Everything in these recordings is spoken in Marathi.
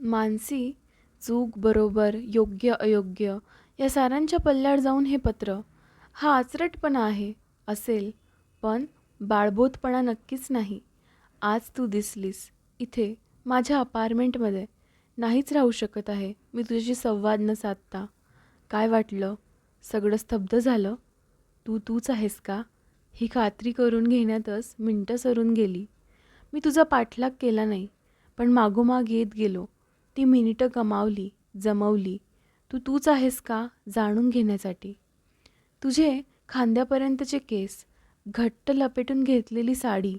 मानसी, चूक बरोबर, योग्य अयोग्य या सारांच्या पल्ल्यावर जाऊन हे पत्र. हा आचरटपणा आहे असेल, पण बाळबोधपणा नक्कीच नाही. आज तू दिसलीस इथे माझ्या अपार्टमेंटमध्ये. नाहीच राहू शकत आहे मी तुझ्याशी संवाद न साधता. काय वाटलं? सगळं स्तब्ध झालं. तूच आहेस का ही खात्री करून घेण्यातच मिनटं सरून गेली. मी तुझा पाठलाग केला नाही, पण मागोमाग येत गेलो. ती मिनिटं गमावली, जमवली. तूच आहेस का जाणून घेण्यासाठी. तुझे खांद्यापर्यंतचे केस, घट्ट लपेटून घेतलेली साडी,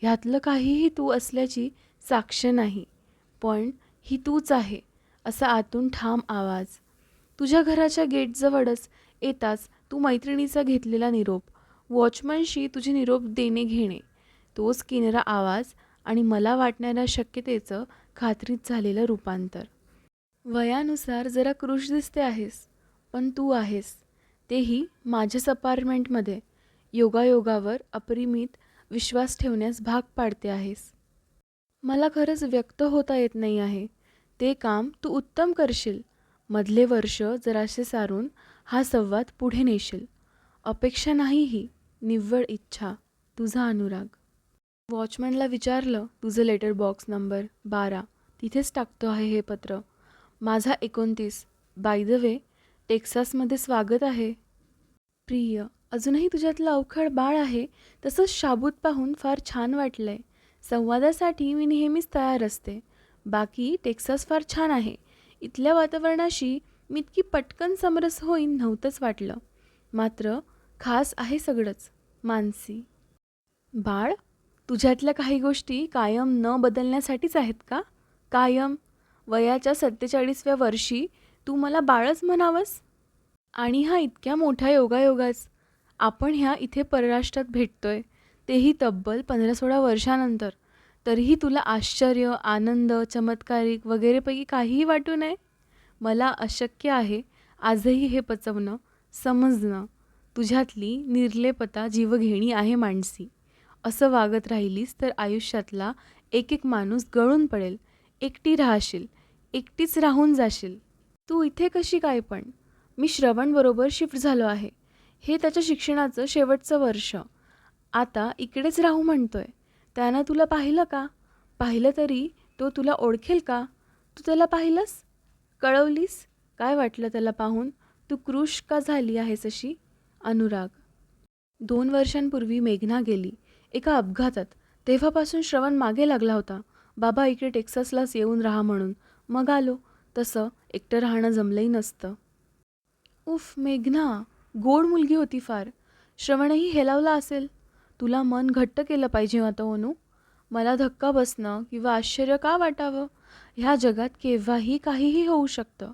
ह्यातलं काहीही तू असल्याची साक्ष नाही. पण ही तूच आहे असा आतून ठाम आवाज. तुझ्या घराच्या गेटजवळच येताच तू मैत्रिणीचा घेतलेला निरोप, वॉचमनशी तुझे निरोप देणे घेणे, तोच किनरा आवाज आणि मला वाटणाऱ्या शक्यतेचं खात्रीत झालेलं रूपांतर. वयानुसार जरा कृश दिसते आहेस, पण तू आहेस. तेही माझ्याच अपार्टमेंटमध्ये. योगायोगावर अपरिमित विश्वास ठेवण्यास भाग पाडते आहेस. मला खरंच व्यक्त होता येत नाही आहे. ते काम तू उत्तम करशील. मधले वर्ष जरासे सारून हा संवाद पुढे नेशील. अपेक्षा नाही ही, निव्वळ इच्छा. तुझा अनुराग. वॉचमॅनला विचारलं, तुझं लेटर बॉक्स नंबर 12 तिथेच टाकतो आहे हे पत्र. माझा 29. बाय द वे, टेक्सासमध्ये स्वागत आहे. प्रिय, अजूनही तुझ्यातलं अवखळ बाळ आहे तसंच शाबूत पाहून फार छान वाटलंय. संवादासाठी मी नेहमीच तयार असते. बाकी टेक्सास फार छान आहे. इथल्या वातावरणाशी मी इतकी पटकन समरस होईन नव्हतंच वाटलं. मात्र खास आहे सगळंच. मानसी. बाळ, तुझ्यातल्या काही गोष्टी कायम न बदलण्यासाठीच आहेत का? कायम? वयाच्या 47व्या वर्षी तू मला बाळच म्हणावंस? आणि हा इतक्या मोठ्या योगायोगाच. आपण ह्या इथे परराष्ट्रात भेटतोय, तेही तब्बल 15-16 वर्षानंतर. तरीही तुला आश्चर्य, आनंद, चमत्कारिक वगैरेपैकी काहीही वाटू नये? मला अशक्य आहे आजही हे पचवणं, समजणं. तुझ्यातली निर्लेपता जीवघेणी आहे मानसी. असं वागत राहिलीस तर आयुष्यातला एक एक माणूस गळून पडेल. एकटी राहशील, एकटीच राहून जाशील. तू इथे कशी काय पण? मी श्रवणबरोबर शिफ्ट झालो आहे. हे त्याच्या शिक्षणाचं शेवटचं वर्ष. आता इकडेच राहू म्हणतोय. त्यानं तुला पाहिलं का? पाहिलं तरी तो तुला ओळखेल का? तू त्याला पाहिलंस? कळवलीस? काय वाटलं त्याला पाहून? तू कृश का झाली आहेस अशी? अनुराग. 2 वर्षांपूर्वी मेघना गेली एका अपघातात. तेव्हापासून श्रवण मागे लागला होता. बाबा इकडे टेक्सासलाच येऊन राहा म्हणून. मग आलो. तसं एकटं राहणं जमलंही नसतं. उफ मेघना, गोड मुलगी होती फार. श्रवणही हेलावला असेल. तुला मन घट्ट केलं पाहिजे आता ओनू. मला धक्का बसणं किंवा आश्चर्य का वाटावं? ह्या जगात केव्हाही काहीही होऊ शकतं.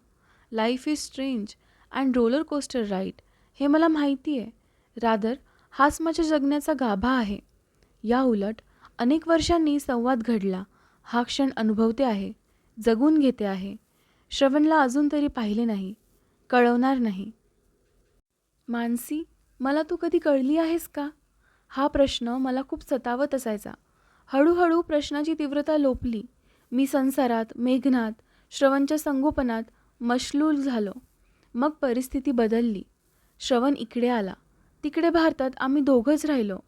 Life is strange and roller coaster ride, हे मला माहिती आहे. रादर हाच माझ्या जगण्याचा गाभा आहे. या उलट अनेक वर्षांनी संवाद घडला. हा क्षण अनुभवते आहे, जगून घेते आहे. श्रवणला अजून तरी पाहिले नाही, कळवणार नाही. मानसी, मला तू कधी कळली आहेस का? हा प्रश्न मला खूप सतावत असायचा. हळूहळू प्रश्नाची तीव्रता लोपली. मी संसारात, मेघनात, श्रवणच्या संगोपनात मशलूल झालो. मग परिस्थिती बदलली. श्रवण इकडे आला. तिकडे भारतात आम्ही दोघंच राहिलो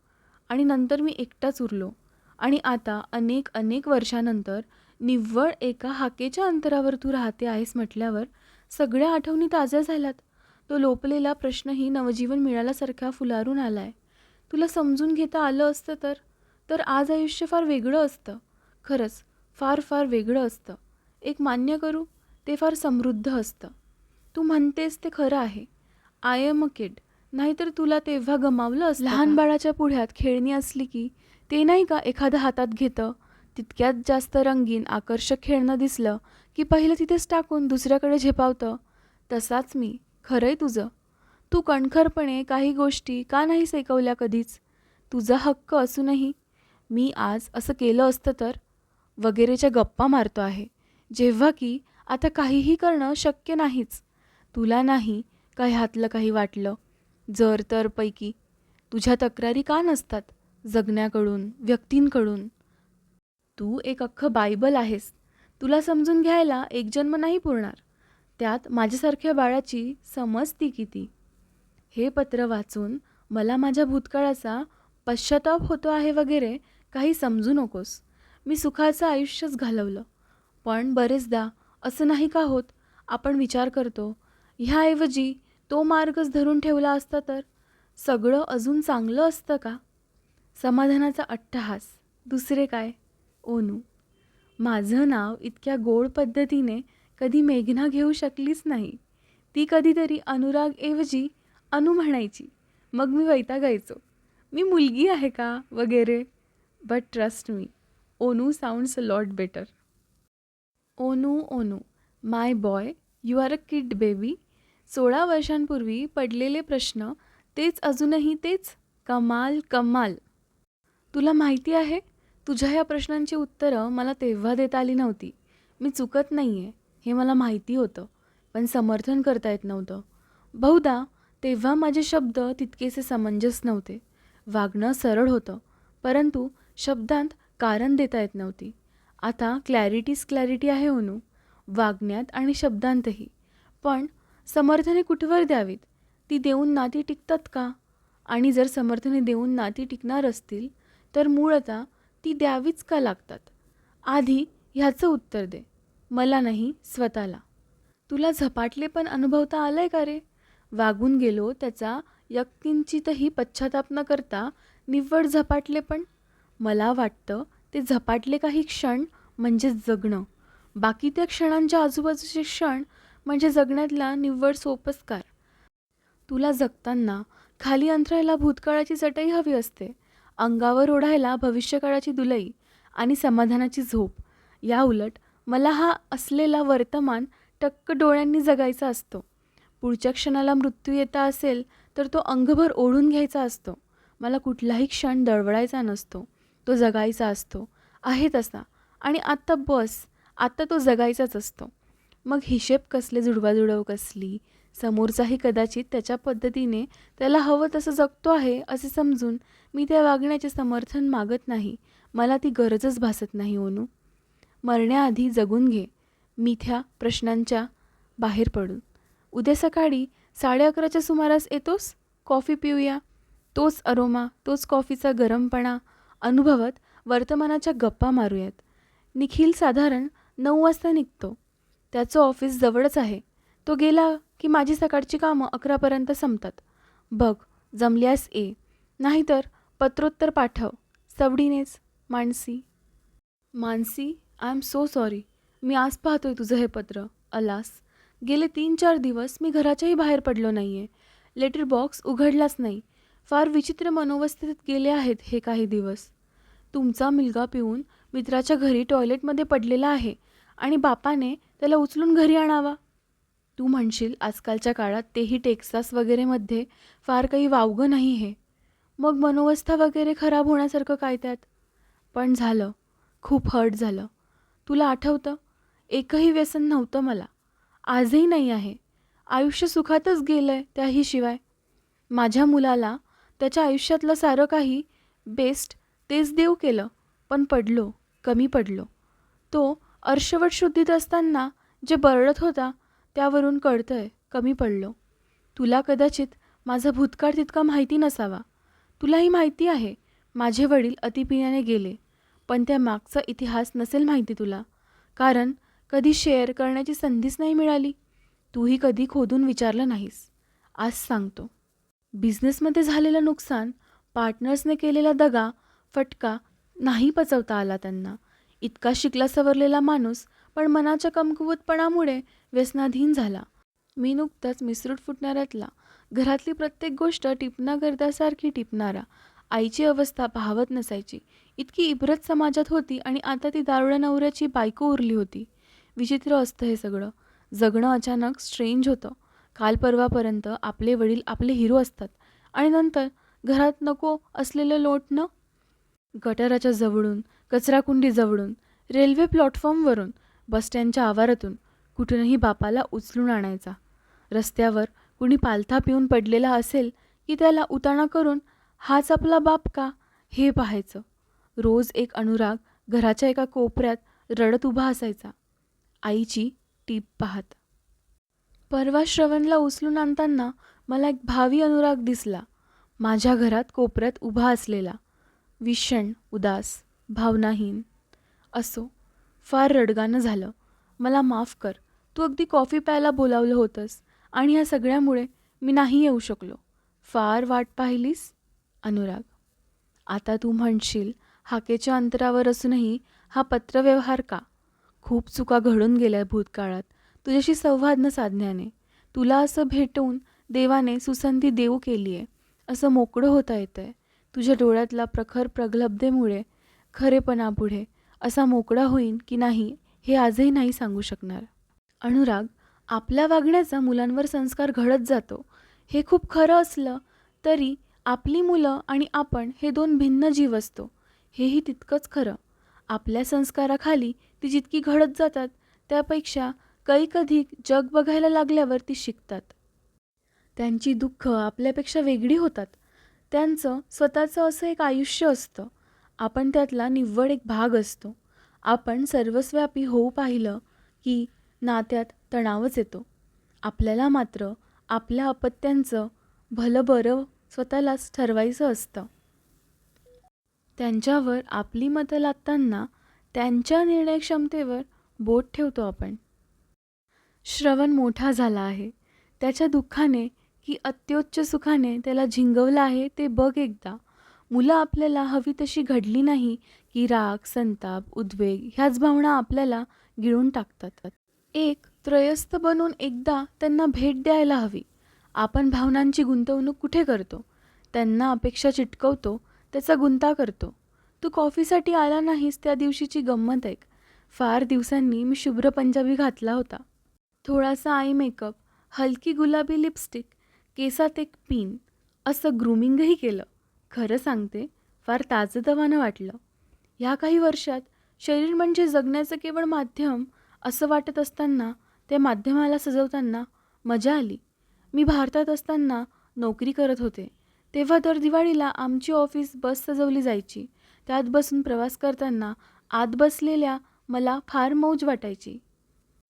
आणि नंतर मी एकटाच उरलो. आणि आता अनेक अनेक वर्षानंतर निव्वळ एका हाकेच्या अंतरावर तू राहते आहेस म्हटल्यावर सगळ्या आठवणी ताज्या झाल्यात. तो लोपलेला प्रश्नही नवजीवन मिळाल्यासारखा फुलारून आलाय. तुला समजून घेता आलं असतं तर आज आयुष्य फार वेगळं असतं. खरंच फार फार वेगळं असतं. एक मान्य करू, ते फार समृद्ध असतं. तू म्हणतेस ते खरं आहे. I am a kid. नाहीतर तुला तेव्हा गमावलं असतं. लहान बाळाच्या पुढ्यात खेळणी असली की ते नाही का एखादं हातात घेतं. तितक्यात जास्त रंगीन आकर्षक खेळणं दिसलं की पहिलं तिथेच टाकून दुसऱ्याकडे झेपावतं. तसाच मी. खरंय तुझं. तू कणखरपणे काही गोष्टी का नाही ऐकवल्या कधीच? तुझा हक्क असूनही. मी आज असं केलं असतं तर वगैरेच्या गप्पा मारतो आहे, जेव्हा की आता काहीही करणं शक्य नाहीच. तुला नाही का ह्यातलं काही वाटलं? जर तर पैकी तुझ्या तक्रारी का नसतात जगण्याकडून, व्यक्तींकडून? तू एक अख्खं बायबल आहेस. तुला समजून घ्यायला एक जन्म नाही पुरणार. त्यात माझ्यासारख्या बाळाची समज ती किती. हे पत्र वाचून मला माझ्या भूतकाळाचा पश्चाताप होतो आहे वगैरे काही समजू नकोस. मी सुखाचं आयुष्यच घालवलं. पण बरेचदा असं नाही का होत, आपण विचार करतो ह्याऐवजी तो मार्गच धरून ठेवला असता तर सगळं अजून चांगलं असतं का. समाधानाचा अट्टहास, दुसरे काय. ओनू. माझं नाव इतक्या गोड पद्धतीने कधी मेघना घेऊ शकलीच नाही. ती कधीतरी अनुरागऐवजी अनु म्हणायची. मग मी वैतागायचो, मी मुलगी आहे का वगैरे. बट ट्रस्ट मी, ओनू sounds a lot better. Anu Anu, my boy, you are a kid baby. 16 वर्षांपूर्वी पडलेले प्रश्न तेच अजूनही तेच. कमाल कमाल. तुला माहिती आहे, तुझ्या या प्रश्नांची उत्तरं मला तेव्हा देता आली नव्हती. मी चुकत नाही आहे हे मला माहिती होतं, पण समर्थन करता येत नव्हतं. बहुधा तेव्हा माझे शब्द तितकेसे समंजस नव्हते. वागणं सरळ होतं, परंतु शब्दांत कारण देता येत नव्हती. आता क्लॅरिटी आहे ओनू, वागण्यात आणि शब्दांतही. पण समर्थने कुठवर द्यावीत? ती देऊन नाती टिकतात का? आणि जर समर्थने देऊन नाती टिकणार असतील तर मूळतः ती द्यावीच का लागतात? आधी ह्याचं उत्तर दे. मला नाही, स्वतःला. तुला झपाटले पण अनुभवता आलंय का रे? वागून गेलो त्याचा यत्किंचितही पश्चाताप न करता निव्वळ झपाटले पण. मला वाटतं ते झपाटले काही क्षण म्हणजे जगणं. बाकी त्या क्षणांच्या आजूबाजूचे क्षण म्हणजे जगण्यातला निव्वळ सोपस्कार. तुला जगताना खाली अंथरायला भूतकाळाची चटई हवी असते, अंगावर ओढायला भविष्यकाळाची दुलई आणि समाधानाची झोप. या उलट मला हा असलेला वर्तमान टक्क डोळ्यांनी जगायचा असतो. पुढच्या क्षणाला मृत्यू येता असेल तर तो अंगभर ओढून घ्यायचा असतो. मला कुठलाही क्षण दळवळायचा नसतो, तो जगायचा असतो, आहे तसा. आणि आत्ता बस, आत्ता तो जगायचाच असतो. मग हिशेब कसले, जुडवाजुडव कसली. समोरचाही कदाचित त्याच्या पद्धतीने त्याला हवं तसं जगतो आहे असे समजून मी त्या वागण्याचे समर्थन मागत नाही. मला ती गरजच भासत नाही ओनू. मरण्याआधी जगून घे, मिथ्या प्रश्नांच्या बाहेर पडून. उद्या सकाळी 11:30च्या सुमारास येतोस? कॉफी पिऊया. तोच अरोमा, तोच कॉफीचा गरमपणा अनुभवत वर्तमानाच्या गप्पा मारूयात. निखिल साधारण 9 वाजता निघतो. त्याचं ऑफिस जवळच आहे. तो गेला की माझी सकाळची कामं 11पर्यंत संपतात. बघ, जमल्यास ये, नाहीतर पत्रोत्तर पाठव. सवडीनेच, Manasi. Manasi, I am so sorry. मी आज पाहतोय तुझं हे पत्र. अलास, गेले 3-4 दिवस मी घराच्याही बाहेर पडलो नाही आहे. लेटर बॉक्स उघडलाच नाही. फार विचित्र मनोवस्थितीत गेले आहेत हे काही दिवस. तुमचा मुलगा पिऊन मित्राच्या घरी टॉयलेटमध्ये पडलेला आहे आणि बापाने त्याला उचलून घरी आणावा. तू म्हणशील आजकालच्या काळात तेही टेक्सास वगैरेमध्ये फार काही वावगं नाही हे. मग मनोवस्था वगैरे खराब होण्यासारखं काय त्यात? पण झालं, खूप हर्ट झालं. तुला आठवतं, एकही व्यसन नव्हतं मला, आजही नाही आहे. आयुष्य सुखातच गेलं आहे त्याहीशिवाय. माझ्या मुलाला त्याच्या आयुष्यातलं सारं काही बेस्ट तेच देव केलं, पण पडलो, कमी पडलो. तो अर्शवट शुद्धीत असताना जे बरळत होता त्यावरून कळतंय कमी पडलो. तुला कदाचित माझा भूतकाळ तितका माहिती नसावा. तुलाही माहिती आहे माझे वडील अतिपिण्याने गेले, पण त्या मागचा इतिहास नसेल माहिती तुला, कारण कधी शेअर करण्याची संधीच नाही मिळाली. तूही कधी खोदून विचारलं नाहीस. आज सांगतो. बिझनेसमध्ये झालेलं नुकसान, पार्टनर्सने केलेला दगा फटका नाही पचवता आला त्यांना. इतका शिकला सवरलेला माणूस पण मनाच्या कमकुवतपणामुळे व्यसनाधीन झाला. मी नुकताच मिसरूट फुटणाऱ्यातला, घरातली प्रत्येक गोष्ट टिपणागर्दासारखी टिपणारा. आईची अवस्था पाहवत नसायची, इतकी इब्रत समाजात होती आणि आता ती दारुड्या नवऱ्याची बायको उरली होती. विचित्र असतं हे सगळं. जगणं अचानक स्ट्रेंज होतं. काल परवापर्यंत आपले वडील आपले हिरो असतात आणि नंतर घरात नको असलेलं लोटणं. गटाराच्या जवळून, कचराकुंडी जवळून, रेल्वे प्लॅटफॉर्मवरून, बसस्टँडच्या आवारातून कुठूनही बापाला उचलून आणायचा. रस्त्यावर कुणी पालथा पिऊन पडलेला असेल की त्याला उताणा करून हाच आपला बाप का हे पाहायचं. रोज एक अनुराग घराच्या एका कोपऱ्यात रडत उभा असायचा. आईची टीप पाहत. परवा श्रवणला उचलून आणताना मला एक भावी अनुराग दिसला. माझ्या घरात कोपऱ्यात उभा असलेला, विषण, उदास, भावनाहीन. असो, फार रडगाणं झालं. मला माफ कर. तू अगदी कॉफी प्यायला बोलावलं होतंस आणि ह्या सगळ्यामुळे मी नाही येऊ शकलो. फार वाट पाहिलीस? अनुराग. आता तू म्हणशील, हाकेच्या अंतरावर असूनही हा पत्रव्यवहार का? खूप चुका घडून गेल्या भूतकाळात तुझ्याशी संवाद न साधण्याने. तुला असं भेटून देवाने सुसंधी देऊ केली आहे. असं मोकळं होता येतंय. तुझ्या डोळ्यातला प्रखर प्रगल्भतेमुळे खरेपणापुढे असा मोकळा होईन की नाही हे आजही नाही सांगू शकणार. अनुराग, आपल्या वागण्याचा मुलांवर संस्कार घडत जातो हे खूप खरं असलं तरी आपली मुलं आणि आपण हे दोन भिन्न जीव असतो हेही तितकंच खरं. आपल्या संस्काराखाली ती जितकी घडत जातात त्यापेक्षा कैकधिक जग बघायला लागल्यावर ती शिकतात. त्यांची दुःख आपल्यापेक्षा वेगळी होतात. त्यांचं स्वतःचं असं एक आयुष्य असतं. आपण त्यातला निव्वळ एक भाग असतो. आपण सर्वस्व्यापी होऊ पाहिलं की नात्यात तणावच येतो. आपल्याला मात्र आपल्या अपत्यांचं भलं बरं स्वतःलाच ठरवायचं असतं. त्यांच्यावर आपली मतं लादताना त्यांच्या निर्णयक्षमतेवर बोट ठेवतो आपण. श्रवण मोठा झाला आहे. त्याच्या दुःखाने की अत्योच्च सुखाने त्याला झिंगवलं आहे ते बघ एकदा. मुलं आपल्याला हवी तशी घडली नाही की राग, संताप, उद्वेग ह्याच भावना आपल्याला गिळून टाकतात. एक त्रयस्थ बनून एकदा त्यांना भेट द्यायला हवी. आपण भावनांची गुंतवणूक कुठे करतो? त्यांना अपेक्षा चिटकवतो, त्याचा गुंता करतो. तू कॉफीसाठी आला नाहीस त्या दिवशीची गंमत ऐक. फार दिवसांनी मी शुभ्र पंजाबी घातला होता. थोडासा आय मेकअप, हलकी गुलाबी लिपस्टिक, केसात एक पिन, असं ग्रूमिंगही केलं. खरं सांगते, फार ताजंतवानं वाटलं. ह्या काही वर्षात शरीर म्हणजे जगण्याचं केवळ माध्यम असं वाटत असताना त्या माध्यमाला सजवताना मजा आली. मी भारतात असताना नोकरी करत होते. तेव्हा दर दिवाळीला आमची ऑफिस बस सजवली जायची. त्यात बसून प्रवास करताना आत बसलेल्या मला फार मौज वाटायची.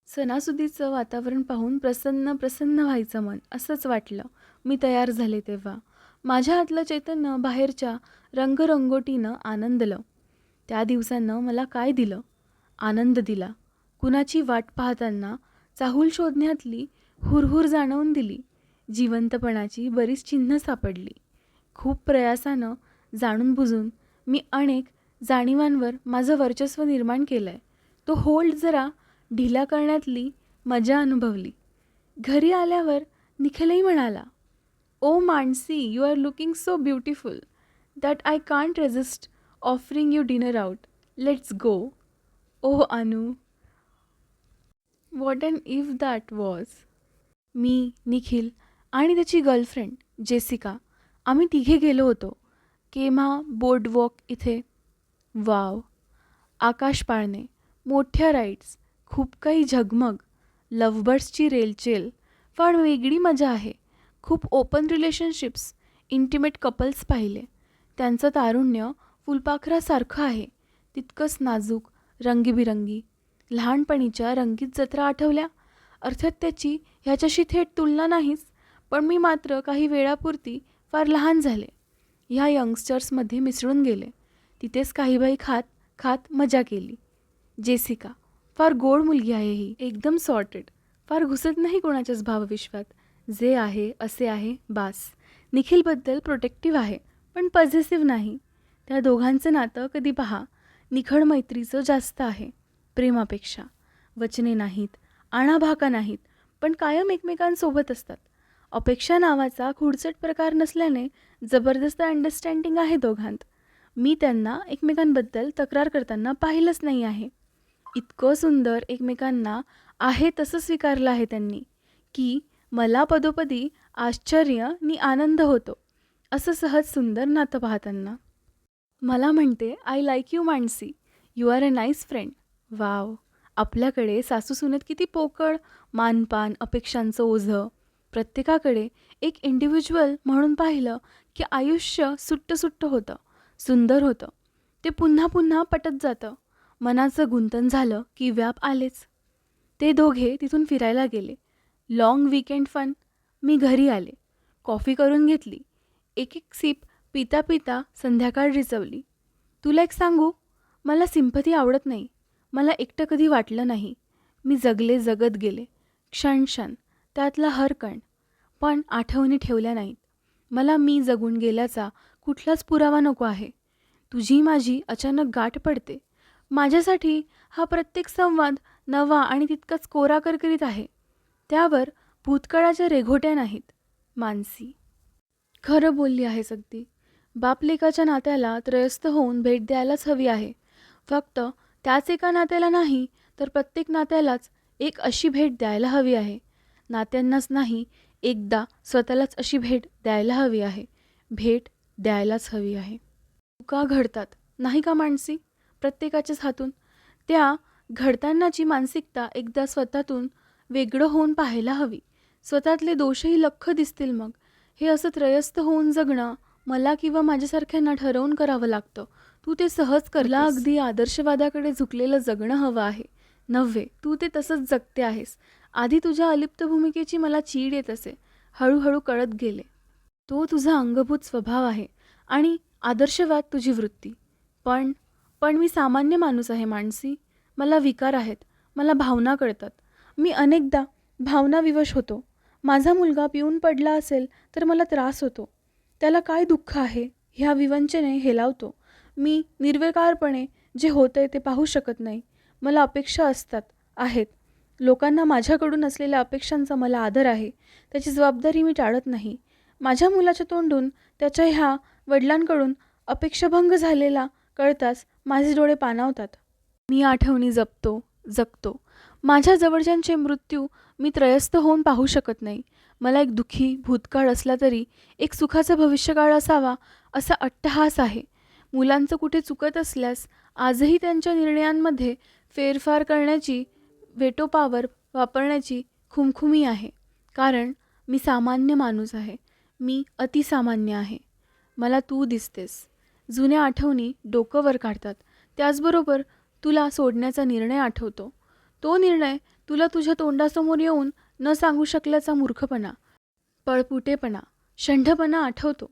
सणासुदीचं वातावरण पाहून प्रसन्न प्रसन्न व्हायचं मन, असंच वाटलं. मी तयार झाले तेव्हा. माझ्या आतलं चैतन्य बाहेरच्या रंगरंगोटीनं आनंदलं. त्या दिवसानं मला काय दिलं? आनंद दिला. कुणाची वाट पाहताना चाहूल शोधण्यातली हुरहुर जाणवून दिली. जिवंतपणाची बरीच चिन्हं सापडली. खूप प्रयासानं जाणून बुजून मी अनेक जाणीवांवर माझं वर्चस्व निर्माण केलं आहे. तो होल्ड जरा ढिला करण्यातली मजा अनुभवली. घरी आल्यावर निखिलही म्हणाला, oh Manasi, you are looking so beautiful that I can't resist offering you dinner out. Let's go. Oh Anu, what an if that was. मी, निखिल आणि त्याची गर्लफ्रेंड जेसिका, आम्ही तिघे गेलो होतो केम्हा बोर्डवॉक इथे. वाव, आकाश पाळणे, मोठ्या राईड्स, खूप काही झगमग, लव्हबर्ड्सची रेलचेल, फार वेगळी मजा आहे. खूप ओपन रिलेशनशिप्स, इंटिमेट कपल्स पाहिले. त्यांचं तारुण्य फुलपाखरासारखं आहे, तितकंच नाजूक, रंगीबिरंगी. लहानपणीच्या रंगीत जत्रा आठवल्या. अर्थात त्याची ह्याच्याशी थेट तुलना नाहीच, पण मी मात्र काही वेळापुरती फार लहान झाले. ह्या यंगस्टर्समध्ये मिसळून गेले. तिथेच काही बाई खात खात मजा केली. जेसिका फार गोड मुलगी आहे ही, एकदम सॉर्टेड, फार घुसत नाही कोणाच्याच भावविश्वात. जे आहे असे आहे बास. निखिलबद्दल प्रोटेक्टिव्ह आहे पण पॉझिटिव्ह नाही. त्या दोघांचं नातं कधी पहा, निखळ मैत्रीचं जास्त आहे प्रेमापेक्षा. वचने नाहीत, आणाभाका नाहीत, पण कायम एकमेकांसोबत असतात. अपेक्षा नावाचा खुडचट प्रकार नसल्याने जबरदस्त अंडरस्टँडिंग आहे दोघांत. मी त्यांना एकमेकांबद्दल तक्रार करताना पाहिलंच नाही आहे. इतकं सुंदर एकमेकांना आहे तसं स्वीकारलं आहे त्यांनी की मला पदोपदी आश्चर्य नि आनंद होतो असं सहज सुंदर नातं पाहताना. मला म्हणते, I like you Mansi, you are a nice friend. Wow, आपल्याकडे सासू सुनेत किती पोकळ मानपान, अपेक्षांचं ओझं. प्रत्येकाकडे एक इंडिव्हिज्युअल म्हणून पाहिलं की आयुष्य सुट्ट सुट्ट होतं, सुंदर होतं. ते पुन्हा पुन्हा पटत जातं. मनाचं गुंतन झालं की व्याप आलेच. ते दोघे तिथून फिरायला गेले. Long weekend fun. मी घरी आले. कॉफी करून घेतली. एक एक सिप पिता पिता संध्याकाळ रिचवली. तुला एक सांगू, मला सिंपथी आवडत नाही. मला एकटं कधी वाटलं नाही. मी जगले, जगत गेले. क्षण क्षण, त्यातला हर कण. पण आठवणी ठेवल्या नाहीत. मला मी जगून गेल्याचा कुठलाच पुरावा नको आहे. तुझी माझी अचानक गाठ पडते. माझ्यासाठी हा प्रत्येक संवाद नवा आणि तितकाच कोरा करकरीत आहे. त्यावर भूतकाळाच्या रेघोट्या नाहीत. मानसी. खरं बोलली आहेस अगदी. बापलेकाच्या नात्याला त्रयस्थ होऊन भेट द्यायलाच हवी आहे. फक्त त्याच एका नात्याला नाही, तर प्रत्येक नात्यालाच एक अशी भेट द्यायला हवी आहे. नात्यांनाच नाही, एकदा स्वतःलाच अशी भेट द्यायला हवी आहे. भेट द्यायलाच हवी आहे. चुका घडतात नाही का मानसी, प्रत्येकाच्याच हातून. त्या घडतानाची मानसिकता एकदा स्वतःतून वेगळं होऊन पाहायला हवी. स्वतःतले दोषही लख्ख दिसतील मग. हे असं त्रयस्थ होऊन जगणं मला किंवा माझ्यासारख्यांना ठरवून करावं लागतं. तू ते सहज करला. अगदी आदर्शवादाकडे झुकलेलं जगणं हवं आहे. नव्हे, तू ते तसंच जगते आहेस. आधी तुझ्या अलिप्त भूमिकेची मला चीड येत असे. हळूहळू कळत गेले. तो तुझा अंगभूत स्वभाव आहे आणि आदर्शवाद तुझी वृत्ती. पण मी सामान्य माणूस आहे मानसी. मला विकार आहेत. मला भावना कळतात. मी अनेकदा भावनाविवश होतो. माझा मुलगा पिऊन पडला असेल तर मला त्रास होतो. त्याला काय दुःख आहे ह्या विवंचने हेलावतो. मी निर्विकारपणे जे होतंय ते पाहू शकत नाही. मला अपेक्षा असतात, आहेत. लोकांना माझ्याकडून असलेल्या अपेक्षांचा मला आदर आहे. त्याची जबाबदारी मी टाळत नाही. माझ्या मुलाच्या तोंडून त्याच्या ह्या वडिलांकडून अपेक्षाभंग झालेला कळताच माझे डोळे पाणावतात. मी आठवणी जपतो, जगतो. माझ्या जवळच्यांचे मृत्यू मी त्रयस्थ होऊन पाहू शकत नाही. मला एक दुःखी भूतकाळ असला तरी एक सुखाचा भविष्यकाळ असावा असा अट्टहास आहे. मुलांचं कुठे चुकत असल्यास आजही त्यांच्या निर्णयांमध्ये फेरफार करण्याची, वेटो पॉवर वापरण्याची खुमखुमी आहे. कारण मी सामान्य माणूस आहे. मी अतिसामान्य आहे. मला तू दिसतेस. जुन्या आठवणी डोकं वर काढतात. त्याचबरोबर तुला सोडण्याचा निर्णय आठवतो. तो निर्णय तुला तुझ्या तोंडासमोर येऊन न सांगू शकल्याचा मूर्खपणा, पळपुटेपणा, शंढपणा आठवतो.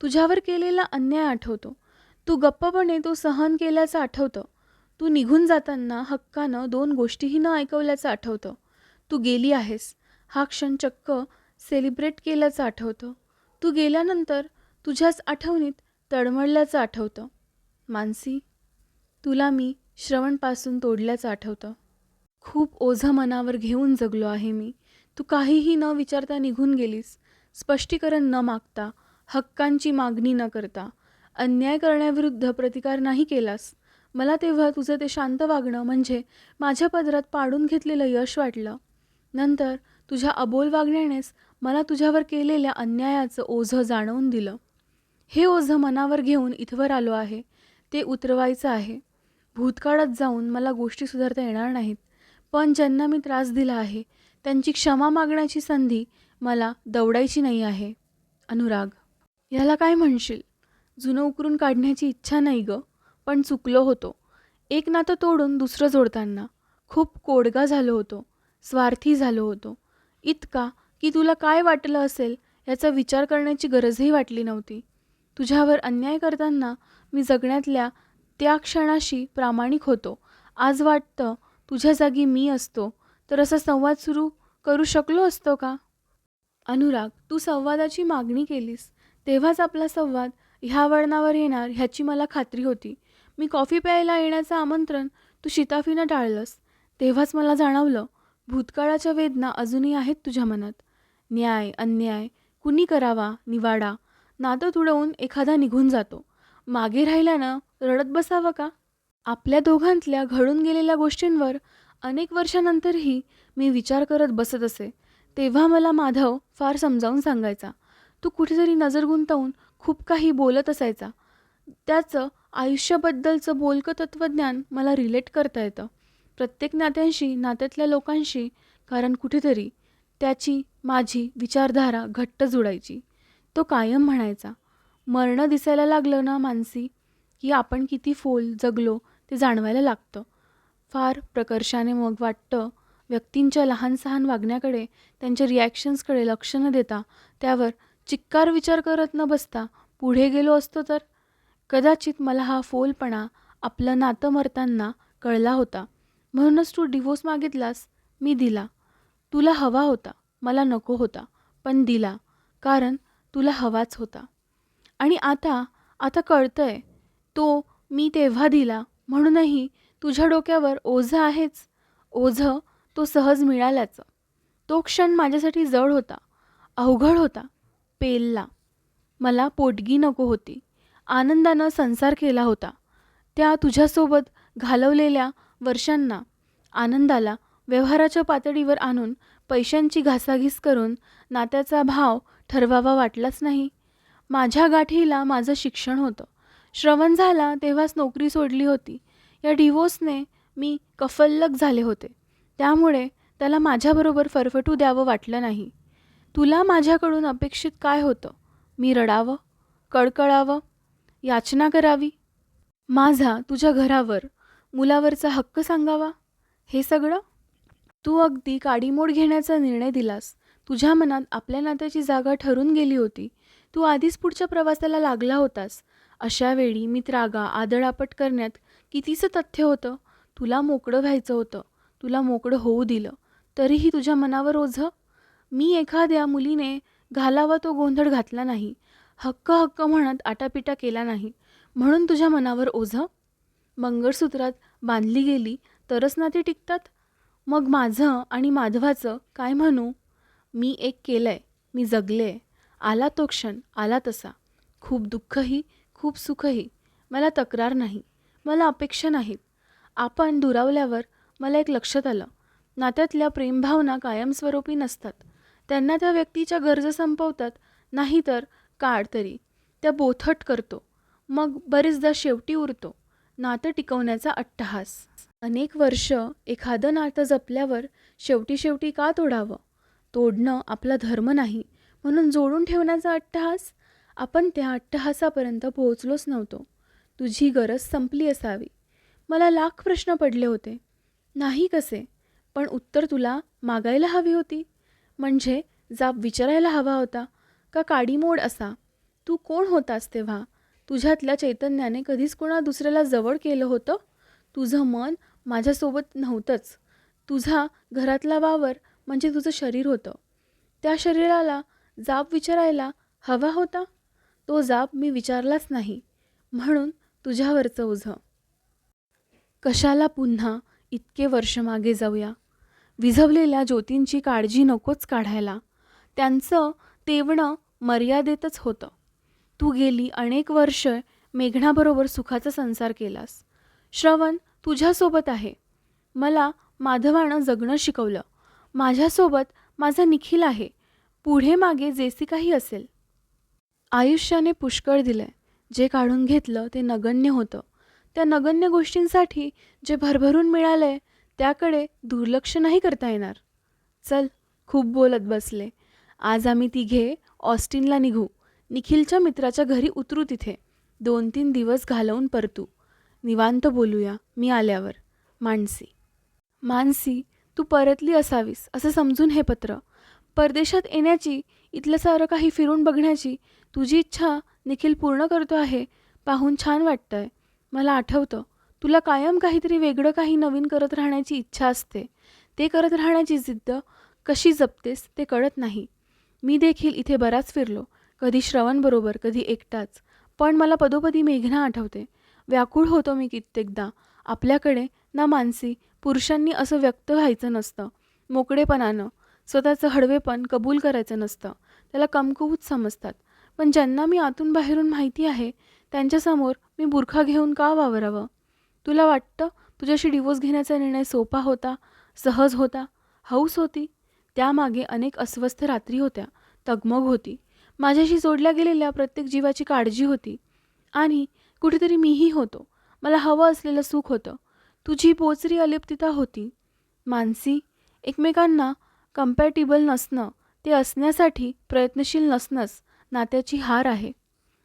तुझ्यावर केलेला अन्याय आठवतो. तू गप्पपणे तो सहन केल्याचं आठवतं. तू निघून जाताना हक्कानं 2 गोष्टीही न ऐकवल्याचं आठवतं. तू गेली आहेस हा क्षण चक्क सेलिब्रेट केल्याचं आठवतं. तू गेल्यानंतर तुझ्याच आठवणीत तळमळल्याचं आठवतं. मानसी, तुला मी श्रवणपासून तोडल्याचं आठवतं. खूप ओझं मनावर घेऊन जगलो आहे मी. तू काहीही न विचारता निघून गेलीस. स्पष्टीकरण न मागता, हक्कांची मागणी न करता, अन्याय करण्याविरुद्ध प्रतिकार नाही केलास. मला तेव्हा तुझं ते शांत वागणं म्हणजे माझ्या पदरात पाडून घेतलेलं यश वाटलं. नंतर तुझ्या अबोल वागण्यानेच मला तुझ्यावर केलेल्या अन्यायाचं ओझं जाणवून दिलं. हे ओझं मनावर घेऊन इथवर आलो आहे. ते उतरवायचं आहे. भूतकाळात जाऊन मला गोष्टी सुधारता येणार नाहीत. पण ज्यांना मी त्रास दिला आहे त्यांची क्षमा मागण्याची संधी मला दवडायची नाही आहे. अनुराग. याला काय म्हणशील? जुनं उकरून काढण्याची इच्छा नाही गं, पण चुकलो होतो. एक नातं तोडून दुसरं जोडताना. खूप कोडगा झालो होतो. स्वार्थी झालो होतो. इतका की तुला काय वाटलं असेल याचा विचार करण्याची गरजही वाटली नव्हती. तुझ्यावर अन्याय करताना मी जगण्यातल्या त्या क्षणाशी प्रामाणिक होतो. आज वाटतं तुझ्या जागी मी असतो तर असा संवाद सुरू करू शकलो असतो का? अनुराग, तू संवादाची मागणी केलीस तेव्हाच आपला संवाद ह्या वळणावर येणार ह्याची मला खात्री होती. मी कॉफी प्यायला येण्याचं आमंत्रण तू शिताफीनं टाळलंस तेव्हाच मला जाणवलं भूतकाळाच्या वेदना अजूनही आहेत तुझ्या मनात. न्याय, अन्याय कुणी करावा निवाडा. नातं तुडवून एखादा निघून जातो. मागे राहिल्यानं रडत बसावं का? आपल्या दोघांतल्या घडून गेलेल्या गोष्टींवर अनेक वर्षानंतरही मी विचार करत बसत असे. तेव्हा मला माधव फार समजावून सांगायचा. तू कुठेतरी नजर गुंतवून खूप काही बोलत असायचा. त्याचं आयुष्याबद्दलचं बोलकं तत्त्वज्ञान मला रिलेट करता येतं. प्रत्येक नात्यांशी, नात्यातल्या लोकांशी. कारण कुठेतरी त्याची माझी विचारधारा घट्ट जुडायची. तो कायम म्हणायचा, मरणं दिसायला लागलं ना मानसी, की आपण किती फोल जगलो ते जाणवायला लागतं. फार प्रकर्षाने मग वाटतं व्यक्तींच्या लहान-सहान वागण्याकडे, त्यांच्या रिॲक्शन्सकडे लक्ष न देता, त्यावर चिक्कार विचार करत न बसता पुढे गेलो असतो तर? कदाचित मला हा फोलपणा आपलं नातं मरताना कळला होता. म्हणूनच तू डिव्होर्स मागितलास. मी दिला. तुला हवा होता, मला नको होता, पण दिला. कारण तुला हवाच होता. आणि आता कळतंय, तो मी तेव्हा दिला म्हणूनही तुझ्या डोक्यावर ओझं आहेच. ओझं तो सहज मिळाल्याचं. तो क्षण माझ्यासाठी जड होता, अवघड होता, पेलला. मला पोटगी नको होती. आनंदानं संसार केला होता. त्या तुझ्यासोबत घालवलेल्या वर्षांना, आनंदाला व्यवहाराच्या पातळीवर आणून पैशांची घासाघीस करून नात्याचा भाव ठरवावा वाटलाच नाही. माझ्या गाठीला माझं शिक्षण होतं. श्रवण झाला तेव्हाच नोकरी सोडली होती. या डिव्होर्सने मी कफल्लक झाले होते. त्यामुळे त्याला माझ्याबरोबर फरफटू द्यावं वाटलं नाही. तुला माझ्याकडून अपेक्षित काय होतं? मी रडावं, कळकळावं, याचना करावी, माझा तुझ्या घरावर, मुलावरचा हक्क सांगावा, हे सगळं? तू अगदी काडीमोड घेण्याचा निर्णय दिलास. तुझ्या मनात आपल्या नात्याची जागा ठरून गेली होती. तू आधीच पुढच्या प्रवासाला लागला होतास. अशा वेळी मी त्रागा, आदळआपट करण्यात कितीचं तथ्य होतं? तुला मोकळं व्हायचं होतं. तुला मोकळं होऊ दिलं. तरीही तुझ्या मनावर ओझं? मी एखाद्या मुलीने घालावा तो गोंधळ घातला नाही. हक्क हक्क म्हणत आटापिटा केला नाही. म्हणून तुझ्या मनावर ओझं? मंगळसूत्रात बांधली गेली तरच नाती टिकतात. मग माझं आणि माधवाचं काय म्हणू? मी एक केलंय, मी जगले. आला तो क्षण, आला तसा. खूप दुःखही, खूप सुखही. मला तक्रार नाही, मला अपेक्षा नाहीत. आपण दुरावल्यावर मला एक लक्षात आलं, नात्यातल्या प्रेमभावना कायमस्वरूपी नसतात. त्यांना त्या व्यक्तीच्या गरजा संपवतात, नाहीतर काळ तरी त्या बोथट करतो. मग बरेचदा शेवटी उरतो नातं टिकवण्याचा अट्टहास. अनेक वर्ष एखादं नातं जपल्यावर शेवटी का तोडावं? तोडणं आपला धर्म नाही, म्हणून जोडून ठेवण्याचा अट्टहास? आपण त्या अट्टहासापर्यंत पोहोचलोच नव्हतो. तुझी गरज संपली असावी. मला लाख प्रश्न पडले होते. नाही कसे? पण उत्तर तुला मागायला हवी होती. म्हणजे जाब विचारायला हवा होता का काडीमोड असा? तू कोण होतास तेव्हा? तुझ्यातल्या चैतन्याने कधीच कोणा दुसऱ्याला जवळ केलं होतं? तुझं मन माझ्यासोबत नव्हतंच. तुझा घरातला वावर म्हणजे तुझं शरीर होतं. त्या शरीराला जाब विचारायला हवा होता. तो जाब मी विचारलाच नाही, म्हणून तुझ्यावरचं ओझं. कशाला पुन्हा इतके वर्ष मागे जाऊया? विझवलेल्या ज्योतींची काळजी नकोच काढायला. त्यांचं तेवणं मर्यादेतच होतं. तू गेली अनेक वर्ष मेघनाबरोबर सुखाचा संसार केलास. श्रवण तुझ्यासोबत आहे. मला माधवानं जगणं शिकवलं. माझ्यासोबत माझा निखिल आहे. पुढे मागे जेसी काही असेल. आयुष्याने पुष्कळ दिलंय. जे काढून घेतलं ते नगण्य होतं. त्या नगण्य गोष्टींसाठी जे भरभरून मिळालंय त्याकडे दुर्लक्ष नाही करता येणार. चल, खूप बोलत बसले. आज आम्ही तिघे ऑस्टिनला निघू. निखिलच्या मित्राच्या घरी उतरू. तिथे 2-3 दिवस घालवून परतू. निवांत बोलूया मी आल्यावर. मानसी, तू परतली असावीस असं समजून हे पत्र. परदेशात येण्याची, इथलं सारं काही फिरून बघण्याची तुझी इच्छा निखिल पूर्ण करतो आहे पाहून छान वाटतंय. मला आठवतं, तुला कायम काहीतरी वेगळं, काही नवीन करत राहण्याची इच्छा असते. ते करत राहण्याची जिद्द कशी जपतेस ते कळत नाही. मी देखील इथे बराच फिरलो, कधी श्रवणबरोबर, कधी एकटाच. पण मला पदोपदी मेघना आठवते. व्याकुळ होतो मी कित्येकदा. आपल्याकडे ना मानसी, पुरुषांनी असं व्यक्त व्हायचं नसतं. मोकळेपणानं स्वतःचं हळवेपण कबूल करायचं नसतं. त्याला कमकुवत समजतात. पण ज्यांना मी आतून बाहेरून माहिती आहे त्यांच्यासमोर मी बुरखा घेऊन का वावरावं? तुला वाटतं तुझ्याशी डिवोर्स घेण्याचा निर्णय सोपा होता, सहज होता? हौस होती. त्यामागे अनेक अस्वस्थ रात्री होत्या, तगमग होती. माझ्याशी जोडल्या गेलेल्या प्रत्येक जीवाची काळजी होती. आणि कुठेतरी मीही होतो. मला हवं असलेलं सुख होतं. तुझी पोचरी अलिप्तता होती. मानसी, एकमेकांना कम्पॅटिबल नसणं, ते असण्यासाठी प्रयत्नशील नसणंच नात्याची हार आहे.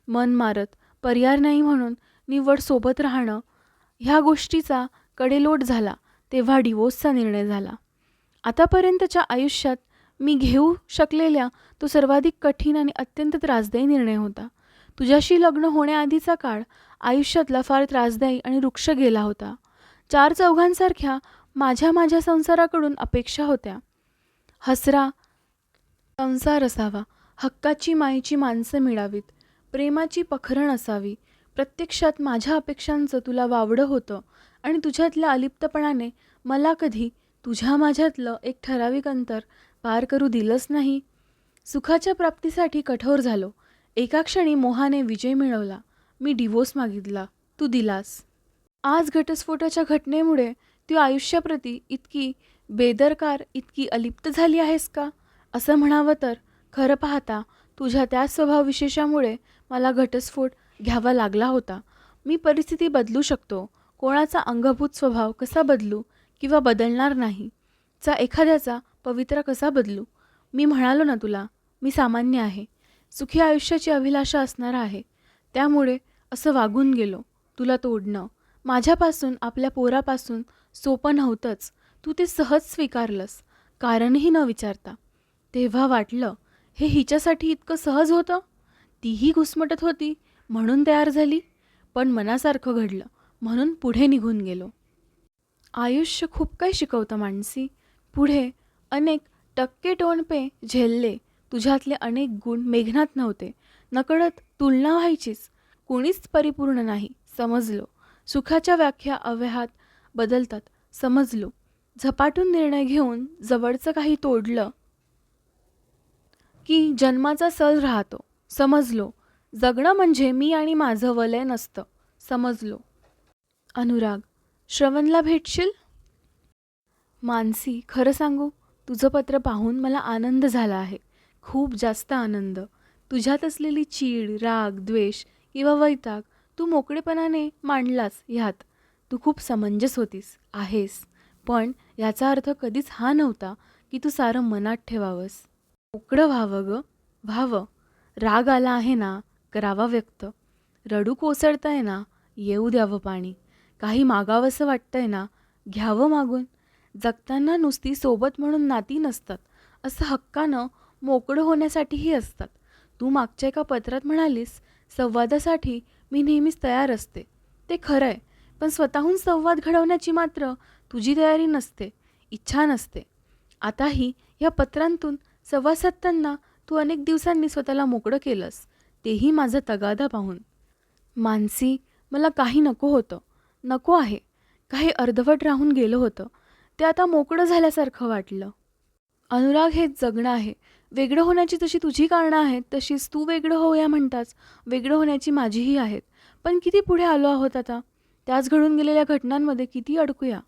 मन मारत, पर्याय नाही म्हणून निव्वळ सोबत राहणं, ह्या गोष्टीचा कडेलोट झाला तेव्हा डिवोर्सचा निर्णय झाला. आतापर्यंतच्या आयुष्यात मी घेऊ शकलेल्या तो सर्वाधिक कठीण आणि अत्यंत त्रासदायी निर्णय होता. तुझ्याशी लग्न होण्याआधीचा काळ आयुष्यातला फार त्रासदायी आणि रुक्ष गेला होता. चार चौघांसारख्या माझ्या संसाराकडून अपेक्षा होत्या. हसरा संसार असावा, हक्काची मायेची माणसं मिळावीत, प्रेमाची पखरण असावी. प्रत्यक्षात माझ्या अपेक्षांचं तुला वावडं होतं आणि तुझ्यातल्या अलिप्तपणाने मला कधी तुझ्या माझ्यातलं एक ठराविक अंतर पार करू दिलंच नाही. सुखाच्या प्राप्तीसाठी कठोर झालो. एका क्षणी मोहाने विजय मिळवला. मी डिवोर्स मागितला, तू दिलास. आज घटस्फोटाच्या घटनेमुळे तू आयुष्याप्रती इतकी बेदरकार, इतकी अलिप्त झाली आहेस का असं म्हणावं तर खरं पाहता तुझ्या त्या स्वभावविशेषामुळे मला घटस्फोट घ्यावा लागला होता. मी परिस्थिती बदलू शकतो, कोणाचा अंगभूत स्वभाव कसा बदलू किंवा बदलणार नाही चा एखाद्याचा पवित्रा कसा बदलू. मी म्हणालो ना तुला, मी सामान्य आहे, सुखी आयुष्याची अभिलाषा असणारा आहे. त्यामुळे असं वागून गेलो. तुला तोडणं माझ्यापासून, आपल्या पोरापासून सोपं नव्हतंच. तू ते सहज स्वीकारलंस, कारणही न विचारता. तेव्हा वाटलं हे हिच्यासाठी इतकं सहज होतं. तीही घुसमटत होती म्हणून तयार झाली. पण मनासारखं घडलं म्हणून पुढे निघून गेलो. आयुष्य खूप काही शिकवतं मानसी. पुढे अनेक टक्के टोणपे झेलले. तुझ्यातले अनेक गुण मेघनात नव्हते. नकळत तुलना व्हायचीच. कोणीच परिपूर्ण नाही समजलो. सुखाच्या व्याख्या अव्याहात बदलतात समजलो. झपाटून निर्णय घेऊन जवळचं काही तोडलं की जन्माचा सल राहतो समजलो. जगणं म्हणजे मी आणि माझं वलय नसतं समजलो. अनुराग, श्रवणला भेटशील? मानसी, खरं सांगू, तुझं पत्र पाहून मला आनंद झाला आहे, खूप जास्त आनंद. तुझ्यात असलेली चीड, राग, द्वेष किंवा वैताग तू मोकळेपणाने मांडलास. ह्यात तू खूप समंजस होतीस, आहेस. पण याचा अर्थ कधीच हा नव्हता की तू सारं मनात ठेवावंस. मोकळं व्हावं ग, व्हावं. राग आला आहे ना, करावा व्यक्त. रडू कोसळतंय ना, येऊ द्यावं पाणी. काही मागावंसं वाटतंय ना, घ्यावं मागून. जगताना नुसती सोबत म्हणून नाती नसतात, असं हक्कानं मोकळं होण्यासाठीही असतात. तू मागच्या एका पत्रात म्हणालीस, संवादासाठी मी नेहमीच तयार असते. ते खरं आहे, पण स्वतःहून संवाद घडवण्याची मात्र तुझी तयारी नसते, इच्छा नसते. आताही या पत्रांतून संवाद साधताना तू अनेक दिवसांनी स्वतःला मोकळं केलंस, तेही माझा तगादा पाहून. मानसी, मला काही नको होतं, नको आहे. काही अर्धवट राहून गेलं होतं, ते आता मोकळं झाल्यासारखं वाटलं. अनुराग, हेच जगणं आहे. वेगळं होण्याची जशी तुझी कारणं आहेत, तशीच तू वेगळं होऊया म्हणताच वेगळं होण्याची माझीही आहेत. पण किती पुढे आलो आहोत आता. त्याच घडून गेलेल्या घटनांमध्ये किती अडकूया.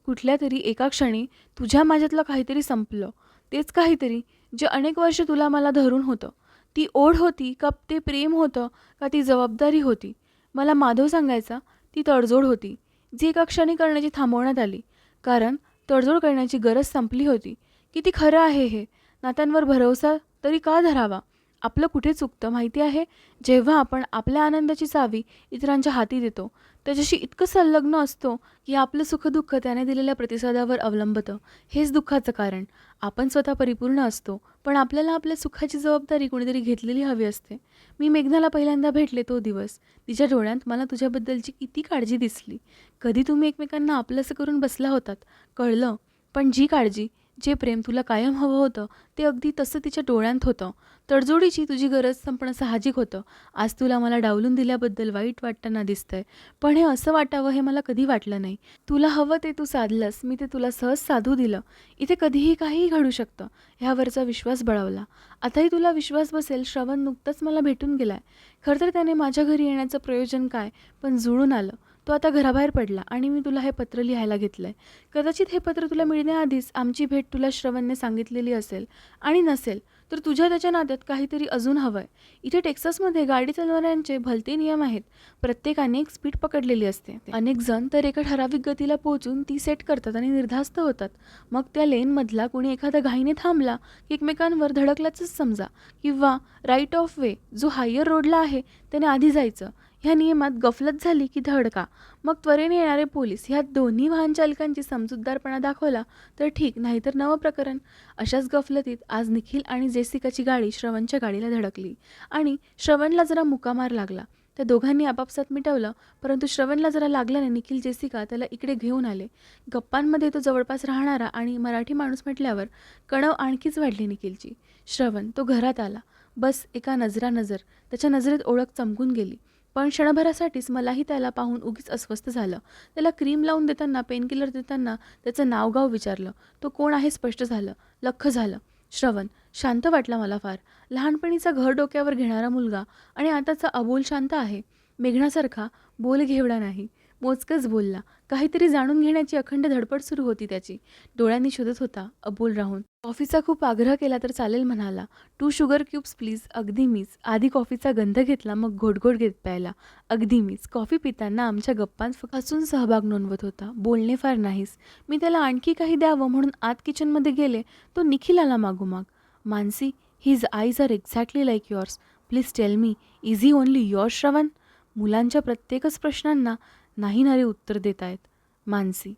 कुठल्या तरी एका क्षणी तुझ्या माझ्यातलं काहीतरी संपलं. तेच काहीतरी जे अनेक वर्ष तुला मला धरून होतं. ती ओढ होती का ते प्रेम होतं, का ती जबाबदारी होती? मला माधव सांगायचा, ती तडजोड होती, जी एका क्षणी करण्याची थांबवण्यात आली. कारण तडजोड करण्याची गरज संपली होती. किती खरं आहे हे. नात्यांवर भरवसा तरी का धरावा? आपलं कुठे चुकतं माहिती आहे? जेव्हा आपण आपल्या आनंदाची चावी इतरांच्या हाती देतो, त्याच्याशी इतकं संलग्न असतो की आपलं सुखदुःख त्याने दिलेल्या प्रतिसादावर अवलंबतं. हेच दुःखाचं कारण. आपण स्वतः परिपूर्ण असतो, पण आपल्याला आपल्या सुखाची जबाबदारी कोणीतरी घेतलेली हवी असते. मी मेघनाला पहिल्यांदा भेटले तो दिवस. तिच्या डोळ्यात मला तुझ्याबद्दलची किती काळजी दिसली. कधी तुम्ही एकमेकांना आपलंसं करून बसला होतात, कळलं. पण जी काळजी, जे प्रेम तुला कायम हवं होतं, ते अगदी तसं तिच्या डोळ्यांत होतं. तडजोडीची तुझी गरज संपणं साहजिक होतं. आज तुला मला डावलून दिल्याबद्दल वाईट वाटताना दिसतंय, पण हे असं वाटावं हे मला कधी वाटलं नाही. तुला हवं ते तू साधलंस, मी ते तुला सहज साधू दिलं. इथे कधीही काहीही घडू शकतं, ह्यावरचा विश्वास बळावला. आताही तुला विश्वास बसेल, श्रवण नुकताच मला भेटून गेलाय. खरं तर त्याने माझ्या घरी येण्याचं प्रयोजन काय, पण जुळून आलं. तो आता घराबाहेर पडला आणि मी तुला हे पत्र लिहायला घेतलंय. कदाचित हे पत्र तुला मिळण्याआधीच आमची भेट तुला श्रवणने सांगितलेली असेल, आणि नसेल तर तुझ्या त्याच्या नात्यात काहीतरी अजून हवंय. इथे टेक्सासमध्ये गाडी चालवणाऱ्यांचे भलते नियम आहेत. प्रत्येकाने एक स्पीड पकडलेली असते. अनेक जण तर एका ठराविक गतीला पोहोचून ती सेट करतात आणि निर्धास्त होतात. मग त्या लेनमधला कोणी एखादा घाईने थांबला की एकमेकांवर धडकल्याचंच समजा, किंवा राईट ऑफ वे जो हायर रोडला आहे त्याने आधी जायचं. ह्या नियमात गफलत झाली की धडका, मग त्वरेने येणारे पोलीस, ह्या दोन्ही वाहन चालकांची समजूतदारपणा दाखवला तर ठीक, नाहीतर नवं प्रकरण. अशाच गफलतीत आज निखिल आणि जेसिकाची गाडी श्रवणच्या गाडीला धडकली आणि श्रवणला जरा मुकामार लागला. त्या दोघांनी आपापसात मिटवलं, परंतु श्रवणला जरा लागल्याने निखिल जेसिका त्याला इकडे घेऊन आले. गप्पांमध्ये तो जवळपास राहणारा आणि मराठी माणूस म्हटल्यावर कणव आणखीच वाढली निखिलची. श्रवण, तो घरात आला. बस एका नजरानजर त्याच्या नजरेत ओळख चमकून गेली. पण क्षणभरासाठीच मलाही त्याला पाहून उगीच अस्वस्थ झालं. त्याला क्रीम लावून देताना, पेनकिलर देताना त्याचं नावगाव विचारलं. तो कोण आहे स्पष्ट झालं. लख्ख झालं. श्रवण. शांत वाटला मला फार. लहानपणीचा घर डोक्यावर घेणारा मुलगा आणि आताचा अबोल शांत आहे. मेघनासारखा बोलघेवडा नाही. मोजकच बोलला. काहीतरी जाणून घेण्याची अखंड धडपड सुरू होती त्याची. डोळ्यांनी शोधत होता अबोल राहून. कॉफीचा खूप आग्रह केला तर चालेल म्हणाला. 2 शुगर क्यूब्स प्लीज. अगदी मीच. आधी कॉफीचा गंध घेतला, मग घोटघोट घेत प्यायला. अगदी मीच. कॉफी पिताना आमच्या गप्पांत हसून सहभाग नोंदवत होता. बोलणे फार नाहीच. मी त्याला आणखी काही द्यावं म्हणून आत किचनमध्ये गेले. तो निखिल आला मागोमाग. Mansi, his eyes are exactly like yours. Please tell me, is he only yours Shravan? मुलांच्या प्रत्येकच प्रश्नांना नाही नारे उत्तर देत आहेत. मानसी.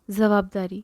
जबाबदारी.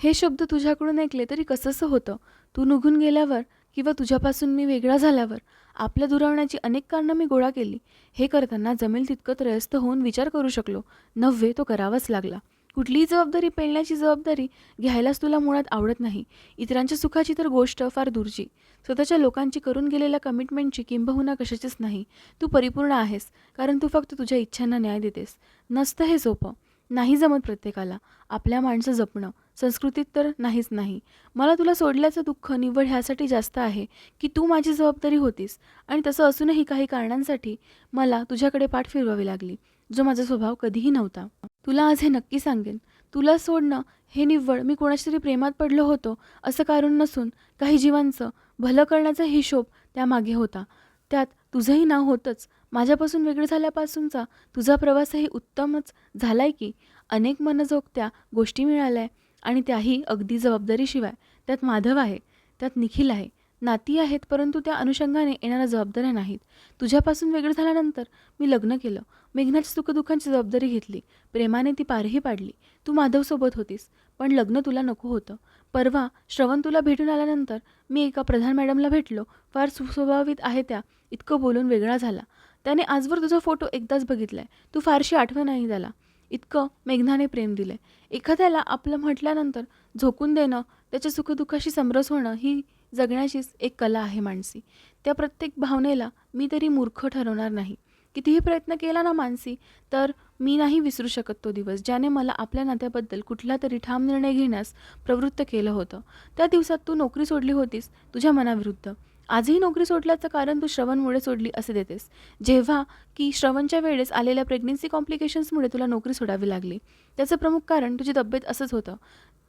हे शब्द तुझ्याकडून ऐकले तरी कसंसं होतं. तू निघून गेल्यावर किंवा तुझ्यापासून मी वेगळा झाल्यावर आपल्या दुरावण्याची अनेक कारणं मी गोळा केली. हे करताना जमेल तितकं त्रयस्थ होऊन विचार करू शकलो. नव्हे, तो करावाच लागला. कुठलीही जबाबदारी पेलण्याची जबाबदारी घ्यायलाच तुला मुळात आवडत नाही. इतरांच्या सुखाची तर गोष्ट फार दूरची. स्वतःच्या लोकांची करून गेलेल्या कमिटमेंटची किंबहुना कशाचीच नाही. तू परिपूर्ण आहेस, कारण तू फक्त तुझ्या इच्छांना न्याय देतेस. नसतं हे सोपं. नाही जमत प्रत्येकाला. आपल्या माणसं जपणं. संस्कृतीत तर नाहीच नाही. मला तुला सोडल्याचं दुःख निव्वळ ह्यासाठी जास्त आहे की तू माझी जबाबदारी होतीस आणि तसं असूनही काही कारणांसाठी मला तुझ्याकडे पाठ फिरवावी लागली, जो माझा स्वभाव कधीही नव्हता. तुला आज हे नक्की सांगेन. तुला सोडणं हे निव्वळ मी कोणाच्या तरी प्रेमात पडलो होतो असं कारण नसून काही जीवांचं भलं करण्याचा हिशोब त्यामागे होता. त्यात तुझंही नाव होतंच. माझ्यापासून वेगळं झाल्यापासूनचा तुझा प्रवासही उत्तमच झालाय की. अनेक मनजोगत्या गोष्टी मिळाल्या आणि त्याही अगदी जबाबदारीशिवाय. त्यात माधव आहे, त्यात निखिल आहे. नाती आहेत, परंतु त्या अनुषंगाने येणाऱ्या जबाबदाऱ्या नाहीत. तुझ्यापासून वेगळं झाल्यानंतर मी लग्न केलं. मेघनाच्या सुखदुःखांची जबाबदारी घेतली. प्रेमाने ती पारही पाडली. तू माधवसोबत होतीस, पण लग्न तुला नको होतं. परवा श्रवण तुला भेटून आल्यानंतर मी एका प्रधान मॅडमला भेटलो. फार सुस्वभावित आहे त्या. इतकं बोलून वेगळा झाला. त्याने आजवर तुझा फोटो एकदाच बघितलाय. तू फारशी आठवण नाही त्याला. इतकं मेघनाने प्रेम दिलंय. एखाद्याला आपलं म्हटल्यानंतर झोकून देणं, त्याच्या सुखदुःखाशी समरस होणं ही जगण्याचीच एक कला आहे मानसी. त्या प्रत्येक भावनेला मी तरी मूर्ख ठरवणार नाही. कितीही प्रयत्न केला ना मानसी, तर मी नाही विसरू शकत तो दिवस ज्याने मला आपल्या नात्याबद्दल कुठला तरी ठाम निर्णय घेण्यास प्रवृत्त केलं होतं. त्या दिवसात तू नोकरी सोडली होतीस तुझ्या मनाविरुद्ध. आजही नोकरी सोडल्याचं कारण तू श्रवणमुळे सोडली असे देतेस, जेव्हा की श्रवणच्या वेळेस आलेल्या प्रेग्नन्सी कॉम्प्लिकेशन्समुळे तुला नोकरी सोडावी लागली. त्याचं प्रमुख कारण तुझी तब्येत असंच होतं.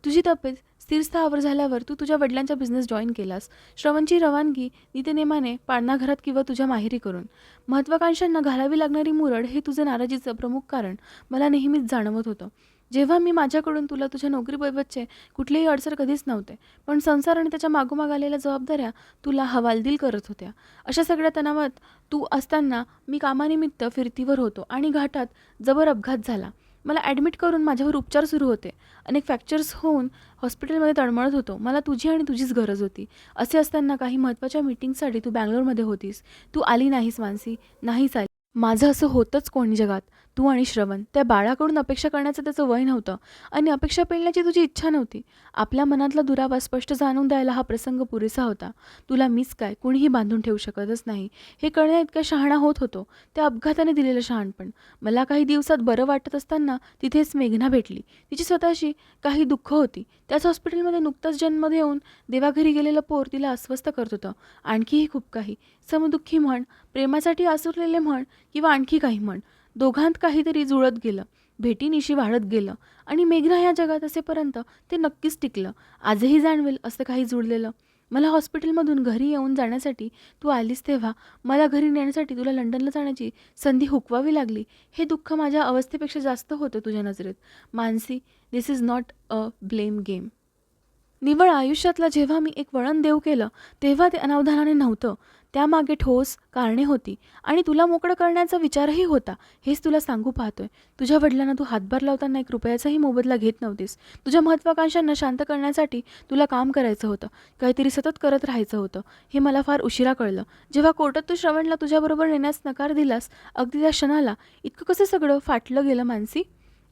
तुझी तब्येत स्थिरस्थावर झाल्यावर तू तुझ्या वडिलांचा बिझनेस जॉईन केलास. श्रवणची रवानगी नित्यनेमाने पाळणाघरात किंवा तुझ्या माहेरी करून. महत्त्वाकांक्षांना घालावी लागणारी मुरड हे तुझं नाराजीचं प्रमुख कारण मला नेहमीच जाणवत होतं. जेव्हा मी माझ्याकडून तुला तुझ्या नोकरीबाबतचे कुठलेही अडसर कधीच नव्हते, पण संसार आणि त्याच्या मागोमाग आलेल्या जबाबदाऱ्या तुला हवालदिल करत होत्या. अशा सगळ्या तणावात तू असताना मी कामानिमित्त फिरतीवर होतो आणि घाटात जबर अपघात झाला. मला ॲडमिट करून माझ्यावर उपचार सुरू होते. अनेक फ्रॅक्चर्स होऊन हॉस्पिटलमध्ये तळमळत होतो. मला तुझी आणि तुझीच गरज होती. असे असताना काही महत्त्वाच्या मीटिंगसाठी तू बँगलोरमध्ये होतीस. तू आली नाहीस मानसी, नाहीच आली. माझं असं होतंच कोणी जगात. तू आणि श्रवण. त्या बाळाकडून अपेक्षा करण्याचं त्याचं वय नव्हतं आणि अपेक्षा पेलण्याची तुझी इच्छा नव्हती. आपल्या मनातला दुरावा स्पष्ट जाणून द्यायला हा प्रसंग पुरेसा होता. तुला मीच काय कुणीही बांधून ठेवू शकतच नाही हे कळण्या इतका शहाणा होत होतो. त्या अपघाताने दिलेलं शहाणपण. मला काही दिवसात बरं वाटत असताना तिथेच मेघना भेटली. तिची स्वतःची काही दुःख होती. त्याच हॉस्पिटलमध्ये नुकताच जन्म देऊन देवाघरी गेलेलं पोर तिला अस्वस्थ करत होतं. आणखीही खूप काही. समदुःखी म्हण, प्रेमासाठी आसुरलेले म्हण किंवा आणखी काही म्हण. दोघांत काहीतरी जुळत गेलं. भेटीनिशी वाढत गेलं आणि मेघना ह्या जगात असेपर्यंत ते नक्कीच टिकलं. आजही जाणवेल असं काही जुळलेलं. मला हॉस्पिटलमधून घरी येऊन जाण्यासाठी तू आलीस तेव्हा मला घरी नेण्यासाठी तुला लंडनला जाण्याची संधी हुकवावी लागली. हे दुःख माझ्या अवस्थेपेक्षा जास्त होतं तुझ्या नजरेत. Manasi, this is not a blame game. निव्वळ आयुष्यातलं जेव्हा मी एक वळण देऊ केलं, तेव्हा ते अनावधानाने नव्हतं. त्यामागे ठोस कारणे होती आणि तुला मोकळं करण्याचा विचारही होता. हेच तुला सांगू पाहतोय. तुझ्या वडिलांना तू हातभार लावताना एक रुपयाचाही मोबदला घेत नव्हतीस. तुझ्या महत्त्वाकांक्षांना शांत करण्यासाठी तुला काम करायचं होतं. काहीतरी सतत करत राहायचं होतं. हे मला फार उशिरा कळलं. जेव्हा कोर्टात तू श्रवणला तुझ्याबरोबर नेण्यास नकार दिलास, अगदी त्या क्षणाला इतकं कसं सगळं फाटलं गेलं मानसी?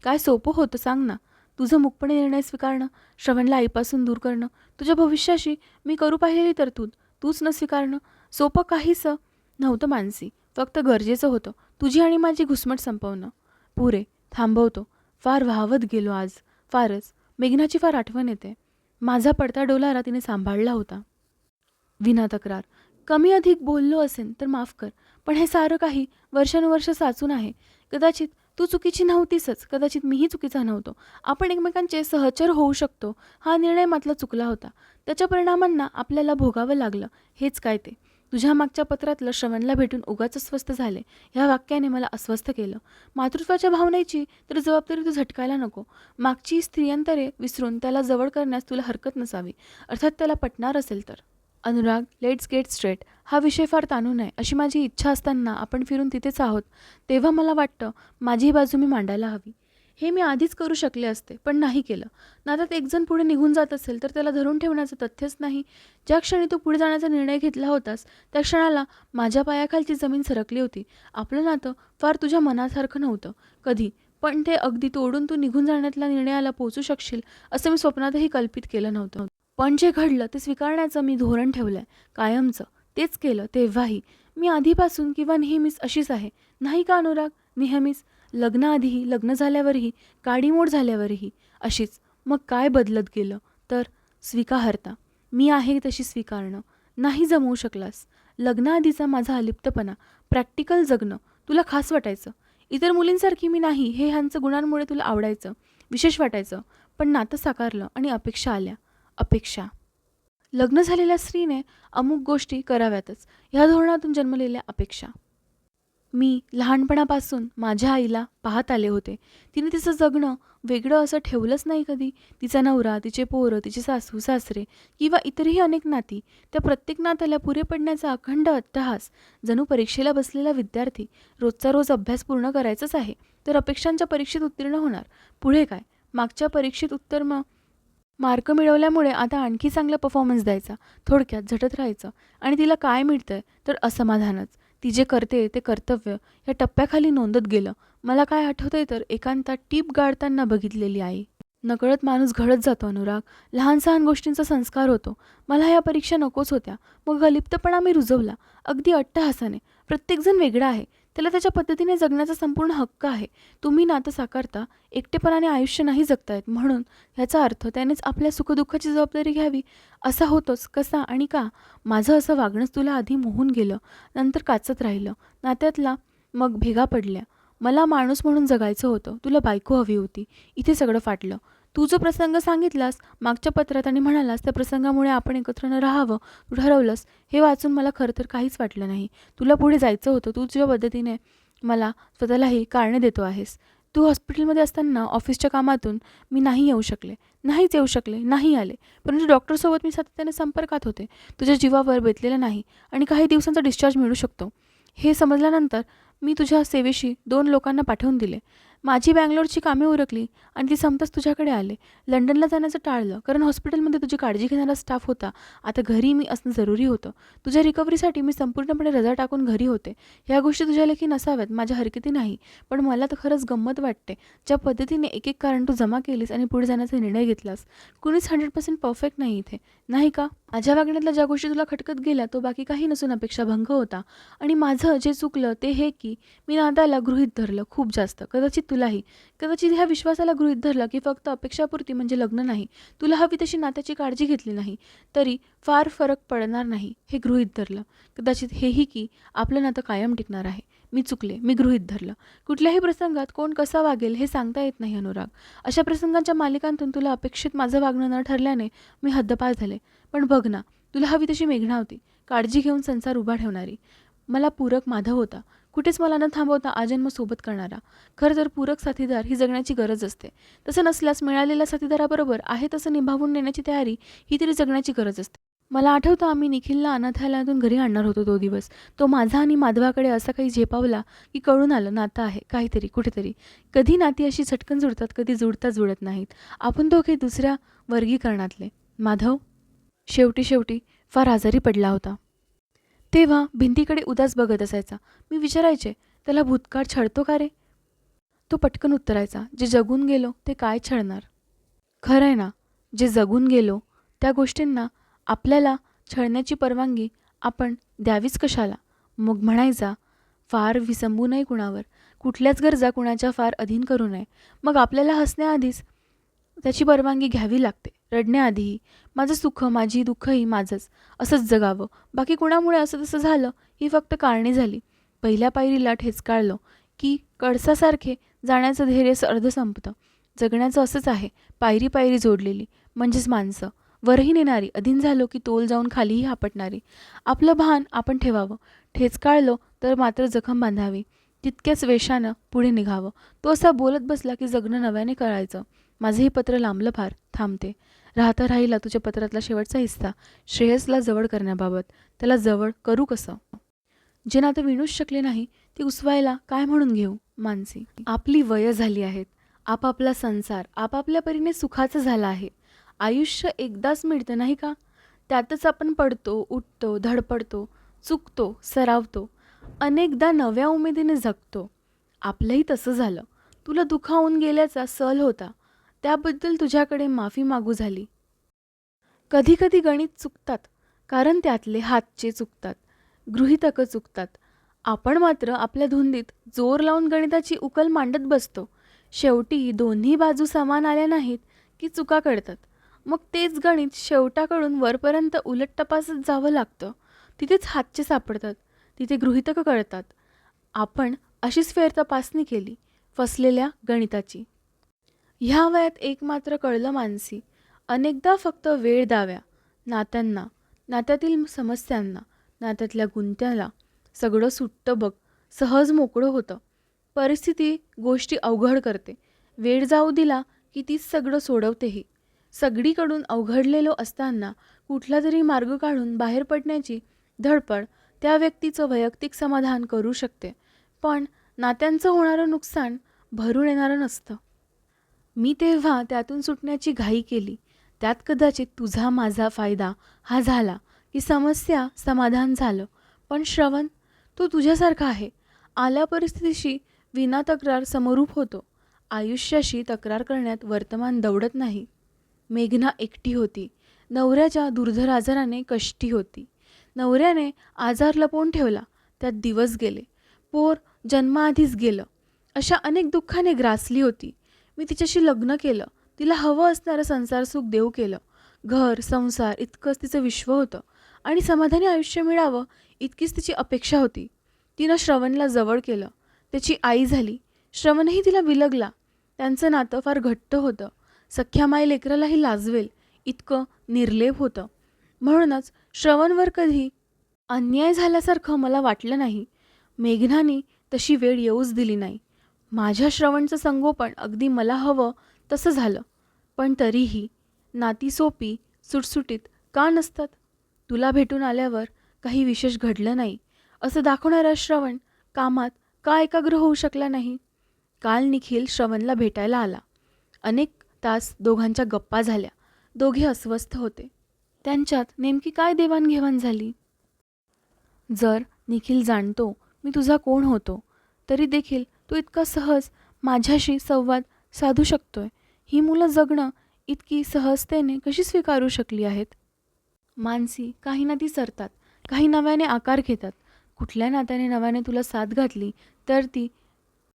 काय सोपं होतं सांग ना. तुझं मुकपणे निर्णय स्वीकारणं, श्रवणला आईपासून दूर करणं, तुझ्या भविष्याशी मी करू पाहिलेली तरतूद तूच न स्वीकारणं, सोपं काहीसं नव्हतं मानसी. फक्त गरजेचं होतं तुझी आणि माझी घुसमट संपवणं. पुरे थांबवतो. फार वाहवत गेलो आज. फारच. मेघनाची फार आठवण येते. माझा पडता डोलारा तिने सांभाळला होता. विना तक्रार. कमी अधिक बोललो असेन तर माफ कर. पण हे सारं काही वर्षानुवर्ष साचून आहे. कदाचित तू चुकीची नव्हतीसच, कदाचित मीही चुकीचा नव्हतो. आपण एकमेकांचे सहचर होऊ शकतो हा निर्णय मात्र चुकला होता. त्याच्या परिणामांना आपल्याला भोगावं लागलं. हेच काय ते. तुझ्या मागच्या पत्रातलं श्रवणला भेटून उगाच अस्वस्थ झाले ह्या वाक्याने मला अस्वस्थ केलं. मातृत्वाच्या भावनेची तर जबाबदारी तू झटकायला नको. मागची स्त्रियांतरे विसरून त्याला जवळ करण्यास तुला हरकत नसावी. अर्थात त्याला पटणार असेल तर. Anurag, let's get straight. हा विषय फार ताणू नये अशी माझी इच्छा असताना आपण फिरून तिथेच आहोत. तेव्हा मला वाटतं माझी बाजू मी मांडायला हवी. हे मी आधीच करू शकले असते, पण नाही केलं. नात्यात एकजण पुढे निघून जात असेल तर त्याला धरून ठेवण्याचं तथ्यच नाही. ज्या क्षणी तू पुढे जाण्याचा निर्णय घेतला होतास त्या क्षणाला माझ्या पायाखालची जमीन सरकली होती. आपलं नातं फार तुझ्या मनासारखं नव्हतं कधी, पण ते अगदी तोडून तू निघून जाण्यातल्या निर्णयाला पोचू शकशील असं मी स्वप्नातही कल्पित केलं नव्हतं. पण जे घडलं ते स्वीकारण्याचं मी धोरण ठेवलंय कायमचं. तेच केलं तेव्हाही. मी आधीपासून किंवा नेहमीच अशीच आहे, नाही का अनुराग? नेहमीच. लग्नाआधीही, लग्न झाल्यावरही, काडीमोड झाल्यावरही अशीच. मग काय बदलत गेलं? तर स्वीकारता. मी आहे तशी स्वीकारणं. नाही जमवू शकलास. लग्नाआधीचा माझा अलिप्तपणा, प्रॅक्टिकल जगणं तुला खास वाटायचं. इतर मुलींसारखी मी नाही हे ह्यांचं गुणांमुळे तुला आवडायचं, विशेष वाटायचं. पण नातं साकारलं आणि अपेक्षा आल्या. अपेक्षा. लग्न झालेल्या स्त्रीने अमुक गोष्टी कराव्यातच ह्या धोरणातून जन्मलेल्या अपेक्षा. मी लहानपणापासून माझ्या आईला पाहत आले होते. तिने तिचं जगणं वेगळं असं ठेवलंच नाही कधी. तिचा नवरा, तिचे पोरं, तिचे सासू सासरे किंवा इतरही अनेक नाती, त्या प्रत्येक नात्याला पुरे पडण्याचा अखंड अट्टहास. जणू परीक्षेला बसलेला विद्यार्थी. रोजचा रोज अभ्यास पूर्ण करायचाच आहे तर अपेक्षांच्या परीक्षेत उत्तीर्ण होणार. पुढे काय? मागच्या परीक्षेत मार्क मिळवल्यामुळे आता आणखी चांगला परफॉर्मन्स द्यायचा. थोडक्यात झटत राहायचं. आणि तिला काय मिळतंय तर असमाधानच. ती जे करते ते कर्तव्य या टप्प्याखाली नोंदत गेलं. मला काय आठवतंय तर एकांतात टीप गाळताना बघितलेली आई. नकळत माणूस घडत जातो अनुराग. लहान सहान गोष्टींचा संस्कार होतो. मला या परीक्षा नकोच होत्या. मग अलिप्तपणा मी रुजवला. अगदी अट्टहासाने. प्रत्येकजण वेगळा आहे. त्याला त्याच्या पद्धतीने जगण्याचा संपूर्ण हक्क आहे. तुम्ही नातं साकारता एकटेपणाने आयुष्य नाही जगतायत म्हणून ह्याचा अर्थ त्यानेच आपल्या सुखदुःखाची जबाबदारी घ्यावी असा होतोच कसा आणि का? माझं असं वागणंच तुला आधी मोहून गेलं, नंतर काचत राहिलं. नात्यातला मग भेगा पडल्या. मला माणूस म्हणून जगायचं होतं. तुला बायको हवी होती. इथे सगळं फाटलं. तू जो प्रसंग सांगितलास मागच्या पत्रात आणि म्हणालास त्या प्रसंगामुळे आपण एकत्र न राहावं तू ठरवलंस, हे वाचून मला खरं तर काहीच वाटलं नाही. तुला पुढे जायचं होतं. तू तुझ्या पद्धतीने मला स्वतःलाही कारणे देतो आहेस. तू हॉस्पिटलमध्ये असताना ऑफिसच्या कामातून मी नाही येऊ शकले. नाहीच येऊ शकले, नाही आले. परंतु डॉक्टरसोबत मी सातत्याने संपर्कात होते. तुझ्या जीवावर बेतलेलं नाही आणि काही दिवसांचा डिस्चार्ज मिळू शकतो हे समजल्यानंतर मी तुझ्या सेवेशी 2 लोकांना पाठवून दिले. माझी बँगलोरची कामे उरकली आणि ती संपताच तुझ्याकडे आले. लंडनला जाण्याचं टाळलं कारण हॉस्पिटलमध्ये तुझी काळजी घेणारा स्टाफ होता. आता घरी मी असणं जरुरी होतं. तुझ्या रिकव्हरीसाठी मी संपूर्णपणे रजा टाकून घरी होते. ह्या गोष्टी तुझ्या लेखी नसाव्यात, माझ्या हरकती नाही. पण मला तर खरंच गंमत वाटते ज्या पद्धतीने एक एक कारण तू जमा केलीस आणि पुढे जाण्याचा निर्णय घेतलास. कुणीच 100% परफेक्ट नाही इथे, नाही का? माझ्या वागण्यातल्या ज्या गोष्टी तुला खटकत गेल्या तो बाकी काही नसून अपेक्षाभंग होता. आणि माझं जे चुकलं ते हे की मी नात्याला गृहीत धरलं खूप जास्त. कदाचित तुलाही. कदाचित ह्या विश्वासाला गृहीत धरलं की फक्त अपेक्षापुरती म्हणजे लग्न नाही. तुला हवी तशी नात्याची काळजी घेतली नाही तरी फार फरक पडणार नाही हे गृहीत धरलं. कदाचित हेही की आपलं नातं कायम टिकणार आहे. मी चुकले. मी गृहीत धरलं. कुठल्याही प्रसंगात कोण कसा वागेल हे सांगता येत नाही अनुराग. अशा प्रसंगांच्या मालिकांतून तुला अपेक्षित माझं वागणं न ठरल्याने मी हद्दपार झाले. पण बघ ना, तुला हवी तशी मेघना होती. काळजी घेऊन संसार उभा ठेवणारी. मला पूरक माधव होता. कुठेच मला न थांबवता आजन्म सोबत करणारा. खरं तर पूरक साथीदार ही जगण्याची गरज असते. तसं नसल्यास मिळालेल्या साथीदाराबरोबर आहे तसं निभावून नेण्याची तयारी ही तरी जगण्याची गरज असते. मला आठवतं आम्ही निखिलला अनाथालयातून घरी आणणार होतो तो दिवस. तो माझा आणि माधवाकडे असा काही झेपावला की कळून आलं नातं आहे काहीतरी कुठेतरी. कधी नाती अशी झटकन जुळतात, कधी जुळत नाहीत. आपण दोघे दुसऱ्या वर्गीकरणातले. माधव शेवटी फार आजारी पडला होता. तेव्हा भिंतीकडे उदास बघत असायचा. मी विचारायचे, त्याला भूतकाळ छळतो का रे? तो पटकन उत्तरायचा, जे जगून गेलो ते काय छळणार? खरं आहे ना, जे जगून गेलो त्या गोष्टींना आपल्याला छळण्याची परवानगी आपण द्यावीच कशाला? मग म्हणायचा, फार विसंबू नये कुणावर, कुठल्याच गरजा कुणाच्या फार अधीन करू नये. मग आपल्याला हसण्याआधीच त्याची परवानगी घ्यावी लागते, रडण्याआधीही. माझं सुख, माझी दुःखही माझंच, असंच जगावं. बाकी कुणामुळे असं तसं झालं ही फक्त कारणे झाली. पहिल्या पायरीला ठेचकाळलं की कळसासारखे जाण्याचं धैर्य अर्ध संपतं. जगण्याचं असंच आहे, पायरी पायरी जोडलेली, म्हणजेच माणसं. वरही नेणारी, अधीन झालो की तोल जाऊन खालीही आपटणारी. आपलं भान आपण ठेवावं. ठेचकाळलो तर मात्र जखम बांधावी. तितक्याच वेशानं पुढे निघावं. तो असा बोलत बसला की जगणं नव्याने कळायचं. माझंही पत्र लांबलं फार. थांबते. राहता राहिला तुझ्या पत्रातला शेवटचा हिस्सा, श्रेयसला जवळ करण्याबाबत. त्याला जवळ करू कसं? जे नातं विणूच शकले नाही ते उसवायला काय म्हणून घेऊ? मानसी, आपली वय झाली आहेत. आपापला संसार आपापल्या परीने सुखाचा झाला आहे. आयुष्य एकदाच मिळतं नाही का? त्यातच आपण पडतो, उठतो, धडपडतो, चुकतो, सरावतो. अनेकदा नव्या उमेदीने जगतो. आपलंही तसं झालं. तुला दुखावून गेल्याचा सल होता. त्याबद्दल तुझ्याकडे माफी मागू झाली. कधी कधी गणित चुकतात, कारण त्यातले हातचे चुकतात, गृहीतकं चुकतात. आपण मात्र आपल्या धुंदीत जोर लावून गणिताची उकल मांडत बसतो. शेवटी दोन्ही बाजू समान आल्या नाहीत की चुका कळतात. मग तेच गणित शेवटाकडून वरपर्यंत उलट तपासत जावं लागतं. तिथेच हातचे सापडतात, तिथे गृहीतकं कळतात. आपण अशीच फेरतपासणी केली फसलेल्या गणिताची. ह्या वयात एक मात्र कळलं मानसी, अनेकदा फक्त वेळ द्याव्या. नात्यांना, नात्यातील समस्यांना, नात्यातल्या गुंत्याला. सगळं सुट्टं बघ, सहज मोकळं होतं. परिस्थिती गोष्टी अवघड करते. वेळ जाऊ दिला की तीच सगळं सोडवतेही. सगळीकडून अवघडलेलो असताना कुठला तरी मार्ग काढून बाहेर पडण्याची धडपड त्या व्यक्तीचं वैयक्तिक समाधान करू शकते, पण नात्यांचं होणारं नुकसान भरून येणारं नसतं. मी तेव्हा त्यातून सुटण्याची घाई केली. त्यात कदाचित तुझा माझा फायदा हा झाला की समस्या समाधान झालं. पण श्रवण, तो तुझ्यासारखा आहे. आल्या परिस्थितीशी विना तक्रार समरूप होतो. आयुष्याशी तक्रार करण्यात वर्तमान दौडत नाही. मेघना एकटी होती. नवऱ्याच्या दुर्धर आजाराने कष्टी होती. नवऱ्याने आजार लपवून ठेवला, त्यात दिवस गेले. पोर जन्माआधीच गेलं. अशा अनेक दुःखाने ग्रासली होती. मी तिच्याशी लग्न केलं. तिला हवं असणारं संसार सुख देऊ केलं. घर संसार इतकंच तिचं विश्व होतं आणि समाधानी आयुष्य मिळावं इतकीच तिची अपेक्षा होती. तिनं श्रवणला जवळ केलं. त्याची आई झाली. श्रवणही तिला विलगला. त्यांचं नातं फार घट्ट होतं. सख्या माय लेकरालाही लाजवेल इतकं निर्लेप होतं. म्हणूनच श्रवणवर कधी अन्याय झाल्यासारखं मला वाटलं नाही. मेघनाने तशी वेळ येऊच दिली नाही. माझ्या श्रवणचं संगोपन अगदी मला हवं तसं झालं. पण तरीही नाती सोपी सुटसुटीत का नसतात? तुला भेटून आल्यावर काही विशेष घडलं नाही असं दाखवणारा श्रवण कामात का एकाग्र होऊ शकला नाही? काल निखिल श्रवणला भेटायला आला. अनेक तास दोघांच्या गप्पा झाल्या. दोघे अस्वस्थ होते. त्यांच्यात नेमकी काय देवाणघेवाण झाली? जर निखिल जाणतो मी तुझा कोण होतो, तरी देखील तू इतका सहज माझ्याशी संवाद साधू शकतोय, ही मुलं जगणं इतकी सहजतेने कशी स्वीकारू शकली आहेत? मानसी, काही नाती सरतात, काही नव्याने आकार घेतात. कुठल्या नात्याने नव्याने तुला साथ घातली तर ती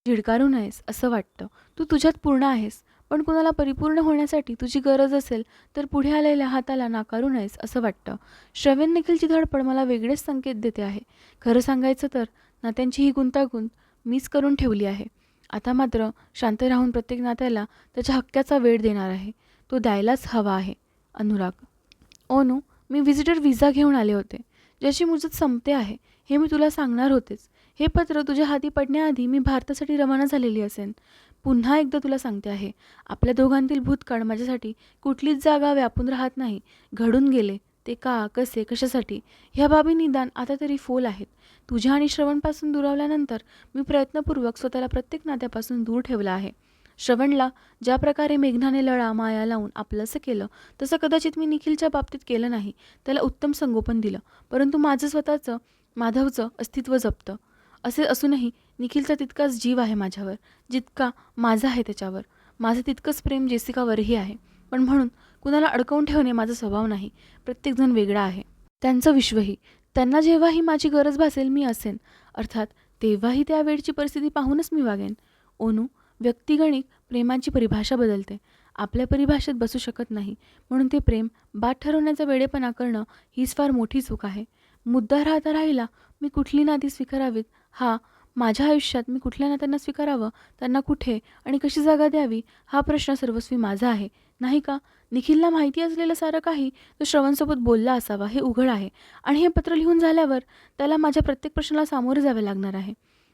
झिडकारू नयेस असं वाटतं. तू तुझ्यात पूर्ण आहेस, पण कुणाला परिपूर्ण होण्यासाठी तुझी गरज असेल तर पुढे आलेल्या हाताला नाकारू नयेस असं वाटतं. श्रवण निखिलची धडपड मला वेगळेच संकेत देते आहे. खरं सांगायचं तर नात्यांची ही गुंतागुंत मीच करून ठेवली आहे. आता मात्र शांत राहून प्रत्येक नात्याला त्याच्या हक्काचा वेळ देणार आहे. तो द्यायलाच हवा आहे. अनुराग. ओनू, मी व्हिजिटर व्हिसा घेऊन आले होते, ज्याची मुदत संपते आहे हे मी तुला सांगणार होतेच. हे पत्र तुझ्या हाती पडण्याआधी मी भारतासाठी रवाना झालेली असेन. पुन्हा एकदा तुला सांगते आहे, आपल्या दोघांतील भूतकाळ माझ्यासाठी कुठलीच जागा व्यापून राहत नाही. घडून गेले ते का, कसे, कशासाठी ह्या बाबी निदान आता तरी फोल आहेत. तुझ्या आणि श्रवणपासून दुरावल्यानंतर मी प्रयत्नपूर्वक स्वतःला प्रत्येक नात्यापासून दूर ठेवलं आहे. श्रवणला ज्या प्रकारे मेघनाने लळा माया लावून आपलंसं केलं, तसं कदाचित मी निखिलच्या बाबतीत केलं नाही. त्याला उत्तम संगोपन दिलं, परंतु माझं स्वतःचं, माधवचं अस्तित्व जपतं. असे असूनही निखिलचा तितकाच जीव आहे माझ्यावर, जितका माझा आहे त्याच्यावर. माझं तितकंच प्रेम जेसिकावरही आहे. पण म्हणून कुणाला अडकवून ठेवणे माझा स्वभाव नाही. प्रत्येकजण वेगळा आहे. त्यांचं विश्वही. त्यांना जेव्हाही माझी गरज भासेल मी असेन. अर्थात तेव्हाही त्यावेळची परिस्थिती पाहूनच मी वागेन. ओनू, व्यक्तिगणिक प्रेमाची परिभाषा बदलते. आपल्या परिभाषेत बसू शकत नाही. म्हणून ते प्रेम बात ठरवण्याचा वेडेपणा करणं हीच फार मोठी चूक आहे. मुद्दा राहता राहिला मी कुठली नाती स्वीकारावीत हा, माझ्या आयुष्यात मी कुठल्या नात्यांना स्वीकारावं, त्यांना कुठे आणि कशी जागा द्यावी हा प्रश्न सर्वस्वी माझा आहे, नाही का? निखिलला माहिती असलेलं सारं काही तो श्रवणसोबत बोलला असावा हे उघड आहे. आणि हे पत्र लिहून झाल्यावर त्याला माझ्या प्रत्येक प्रश्नाला सामोरे जावे लागणार आहे.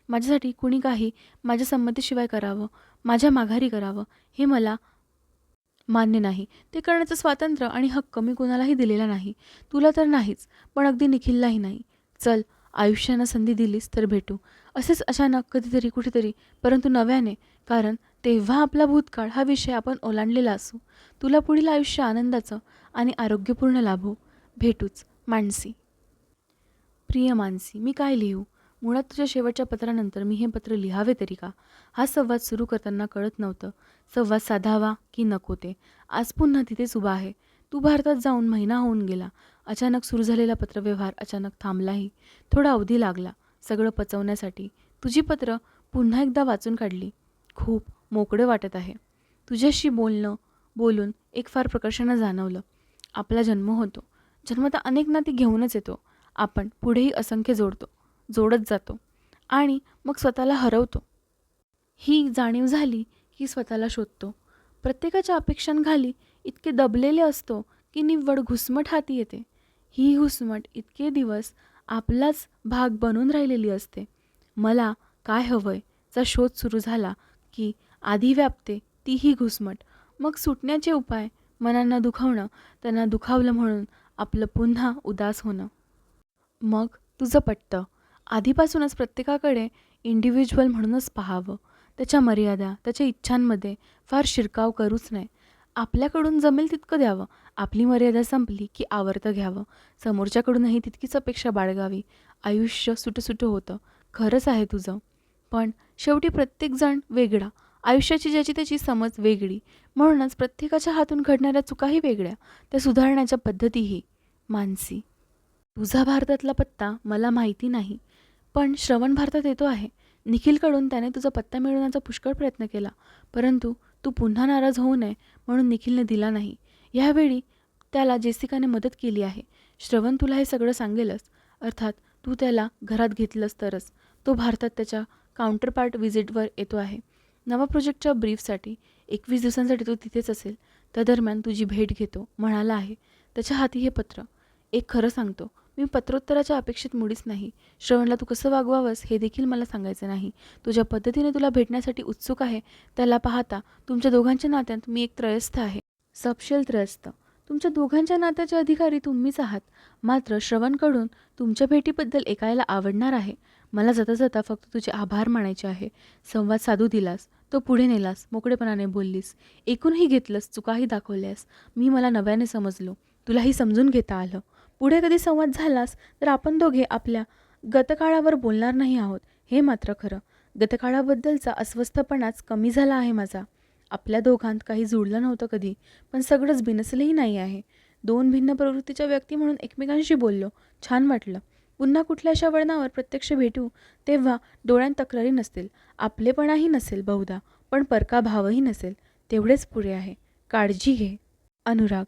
माझ्यासाठी कुणी काही माझ्या संमतीशिवाय करावं, माझ्या माघारी करावं हे मला मान्य नाही. ते करण्याचं स्वातंत्र्य आणि हक्क मी कुणालाही दिलेला नाही. तुला तर नाहीच, पण अगदी निखिललाही नाही. चल, आयुष्यानं संधी दिलीस तर भेटू. असेच अचानक कधीतरी कुठेतरी, परंतु नव्याने. कारण तेव्हा आपला भूतकाळ हा विषय आपण ओलांडलेला असू. तुला पुढील आयुष्य आनंदाचं आणि आरोग्यपूर्ण लाभो. भेटूच. मानसी. प्रिय मानसी, मी काय लिहू? मुळात तुझ्या शेवटच्या पत्रानंतर मी हे पत्र लिहावे तरी का? हा संवाद सुरू करताना कळत नव्हतं संवाद साधावा की नको ते. आज पुन्हा तिथेच उभा आहे. तू भारतात जाऊन महिना होऊन गेला. अचानक सुरू झालेला पत्रव्यवहार अचानक थांबलाही. थोडा अवधी लागला सगळं पचवण्यासाठी. तुझी पत्र पुन्हा एकदा वाचून काढली. खूप मोकळं वाटत आहे. तुझ्याशी बोलून एक फार प्रकर्षानं जाणवलं. आपला जन्म होतो. जन्मता अनेक नाती घेऊनच येतो. आपण पुढेही असंख्य जोडत जातो आणि मग स्वतःला हरवतो. ही जाणीव झाली की स्वतःला शोधतो. प्रत्येकाच्या अपेक्षांखाली इतके दबलेले असतो की निव्वळ घुसमट हाती येते. ही घुसमट इतके दिवस आपलाच भाग बनून राहिलेली असते. मला काय हवंय चा शोध सुरू झाला की आधी व्यापते ती ही घुसमट. मग सुटण्याचे उपाय, मनांना दुखावणं, त्यांना दुखावलं म्हणून आपलं पुन्हा उदास होणं. मग तुझं पटतं. आधीपासूनच प्रत्येकाकडे इंडिव्हिज्युअल म्हणूनच पाहावं. त्याच्या मर्यादा, त्याच्या इच्छांमध्ये फार शिरकाव करूच नये. आपल्याकडून जमेल तितकं द्यावं. आपली मर्यादा संपली की आवर्त घ्यावं. समोरच्याकडूनही तितकीच अपेक्षा बाळगावी. आयुष्य सुटसुटं होतं. खरंच आहे तुझं. पण शेवटी प्रत्येकजण वेगळा. आयुष्याची ज्याची त्याची समज वेगळी. म्हणूनच प्रत्येकाच्या हातून घडणाऱ्या चुकाही वेगळ्या. त्या सुधारण्याच्या पद्धतीही. मानसी. तुझा भारतातला पत्ता मला माहिती नाही, पण श्रवण भारतात येतो आहे. निखिलकडून त्याने तुझा पत्ता मिळवण्याचा पुष्कळ प्रयत्न केला, परंतु तू पुन्हा नाराज होऊ नये म्हणून निखिलने दिला नाही. यावेळी त्याला जेसिकाने मदत केली आहे. श्रवण तुला हे सगळं सांगेलच. अर्थात तू त्याला घरात घेतलंस तरच. तो भारतात त्याच्या काउंटरपार्ट व्हिजिटवर येतो आहे. नवा प्रोजेक्टच्या ब्रीफसाठी. 21 दिवसांसाठी तो तिथेच असेल. त्या दरम्यान तुझी भेट घेतो म्हणाला आहे. त्याच्या हाती हे पत्र. एक खरं सांगतो, मी पत्रोत्तराच्या अपेक्षेत मुळीच नाही. श्रवणला तू कसं वागवावंस हे देखील मला सांगायचं नाही. तुझ्या पद्धतीने तुला भेटण्यासाठी उत्सुक आहे. त्याला पाहता तुमच्या दोघांच्या नात्यात मी एक त्रयस्थ आहे. सपशेल त्रयस्थ. तुमच्या दोघांच्या नात्याचे अधिकारी तुम्हीच आहात. मात्र श्रवणकडून तुमच्या भेटीबद्दल ऐकायला आवडणार आहे. मला जाता जाता फक्त तुझे आभार मानायचे आहे. संवाद साधू दिलास, तो पुढे नेलास, मोकळेपणाने बोललीस, ऐकूनही घेतलंस, चुकाही दाखवल्यास. मला नव्याने समजलो. तुलाही समजून घेता आलं. पुढे कधी संवाद झालास तर आपण दोघे आपल्या गतकाळावर बोलणार नाही आहोत हे मात्र खरं. गतकाळाबद्दलचा अस्वस्थपणाच कमी झाला आहे माझा. आपल्या दोघांत काही जुळलं नव्हतं कधी, पण सगळंच बिनसलंही नाही आहे. दोन भिन्न प्रवृत्तीच्या व्यक्ती म्हणून एकमेकांशी बोललो. छान वाटलं. पुन्हा कुठल्याशा वळणावर प्रत्यक्ष भेटू तेव्हा डोळ्यांत तक्रारी नसतील, आपलेपणाही नसेल बहुधा, पण परका भावही नसेल. तेवढेच पुरे आहे. काळजी घे. अनुराग.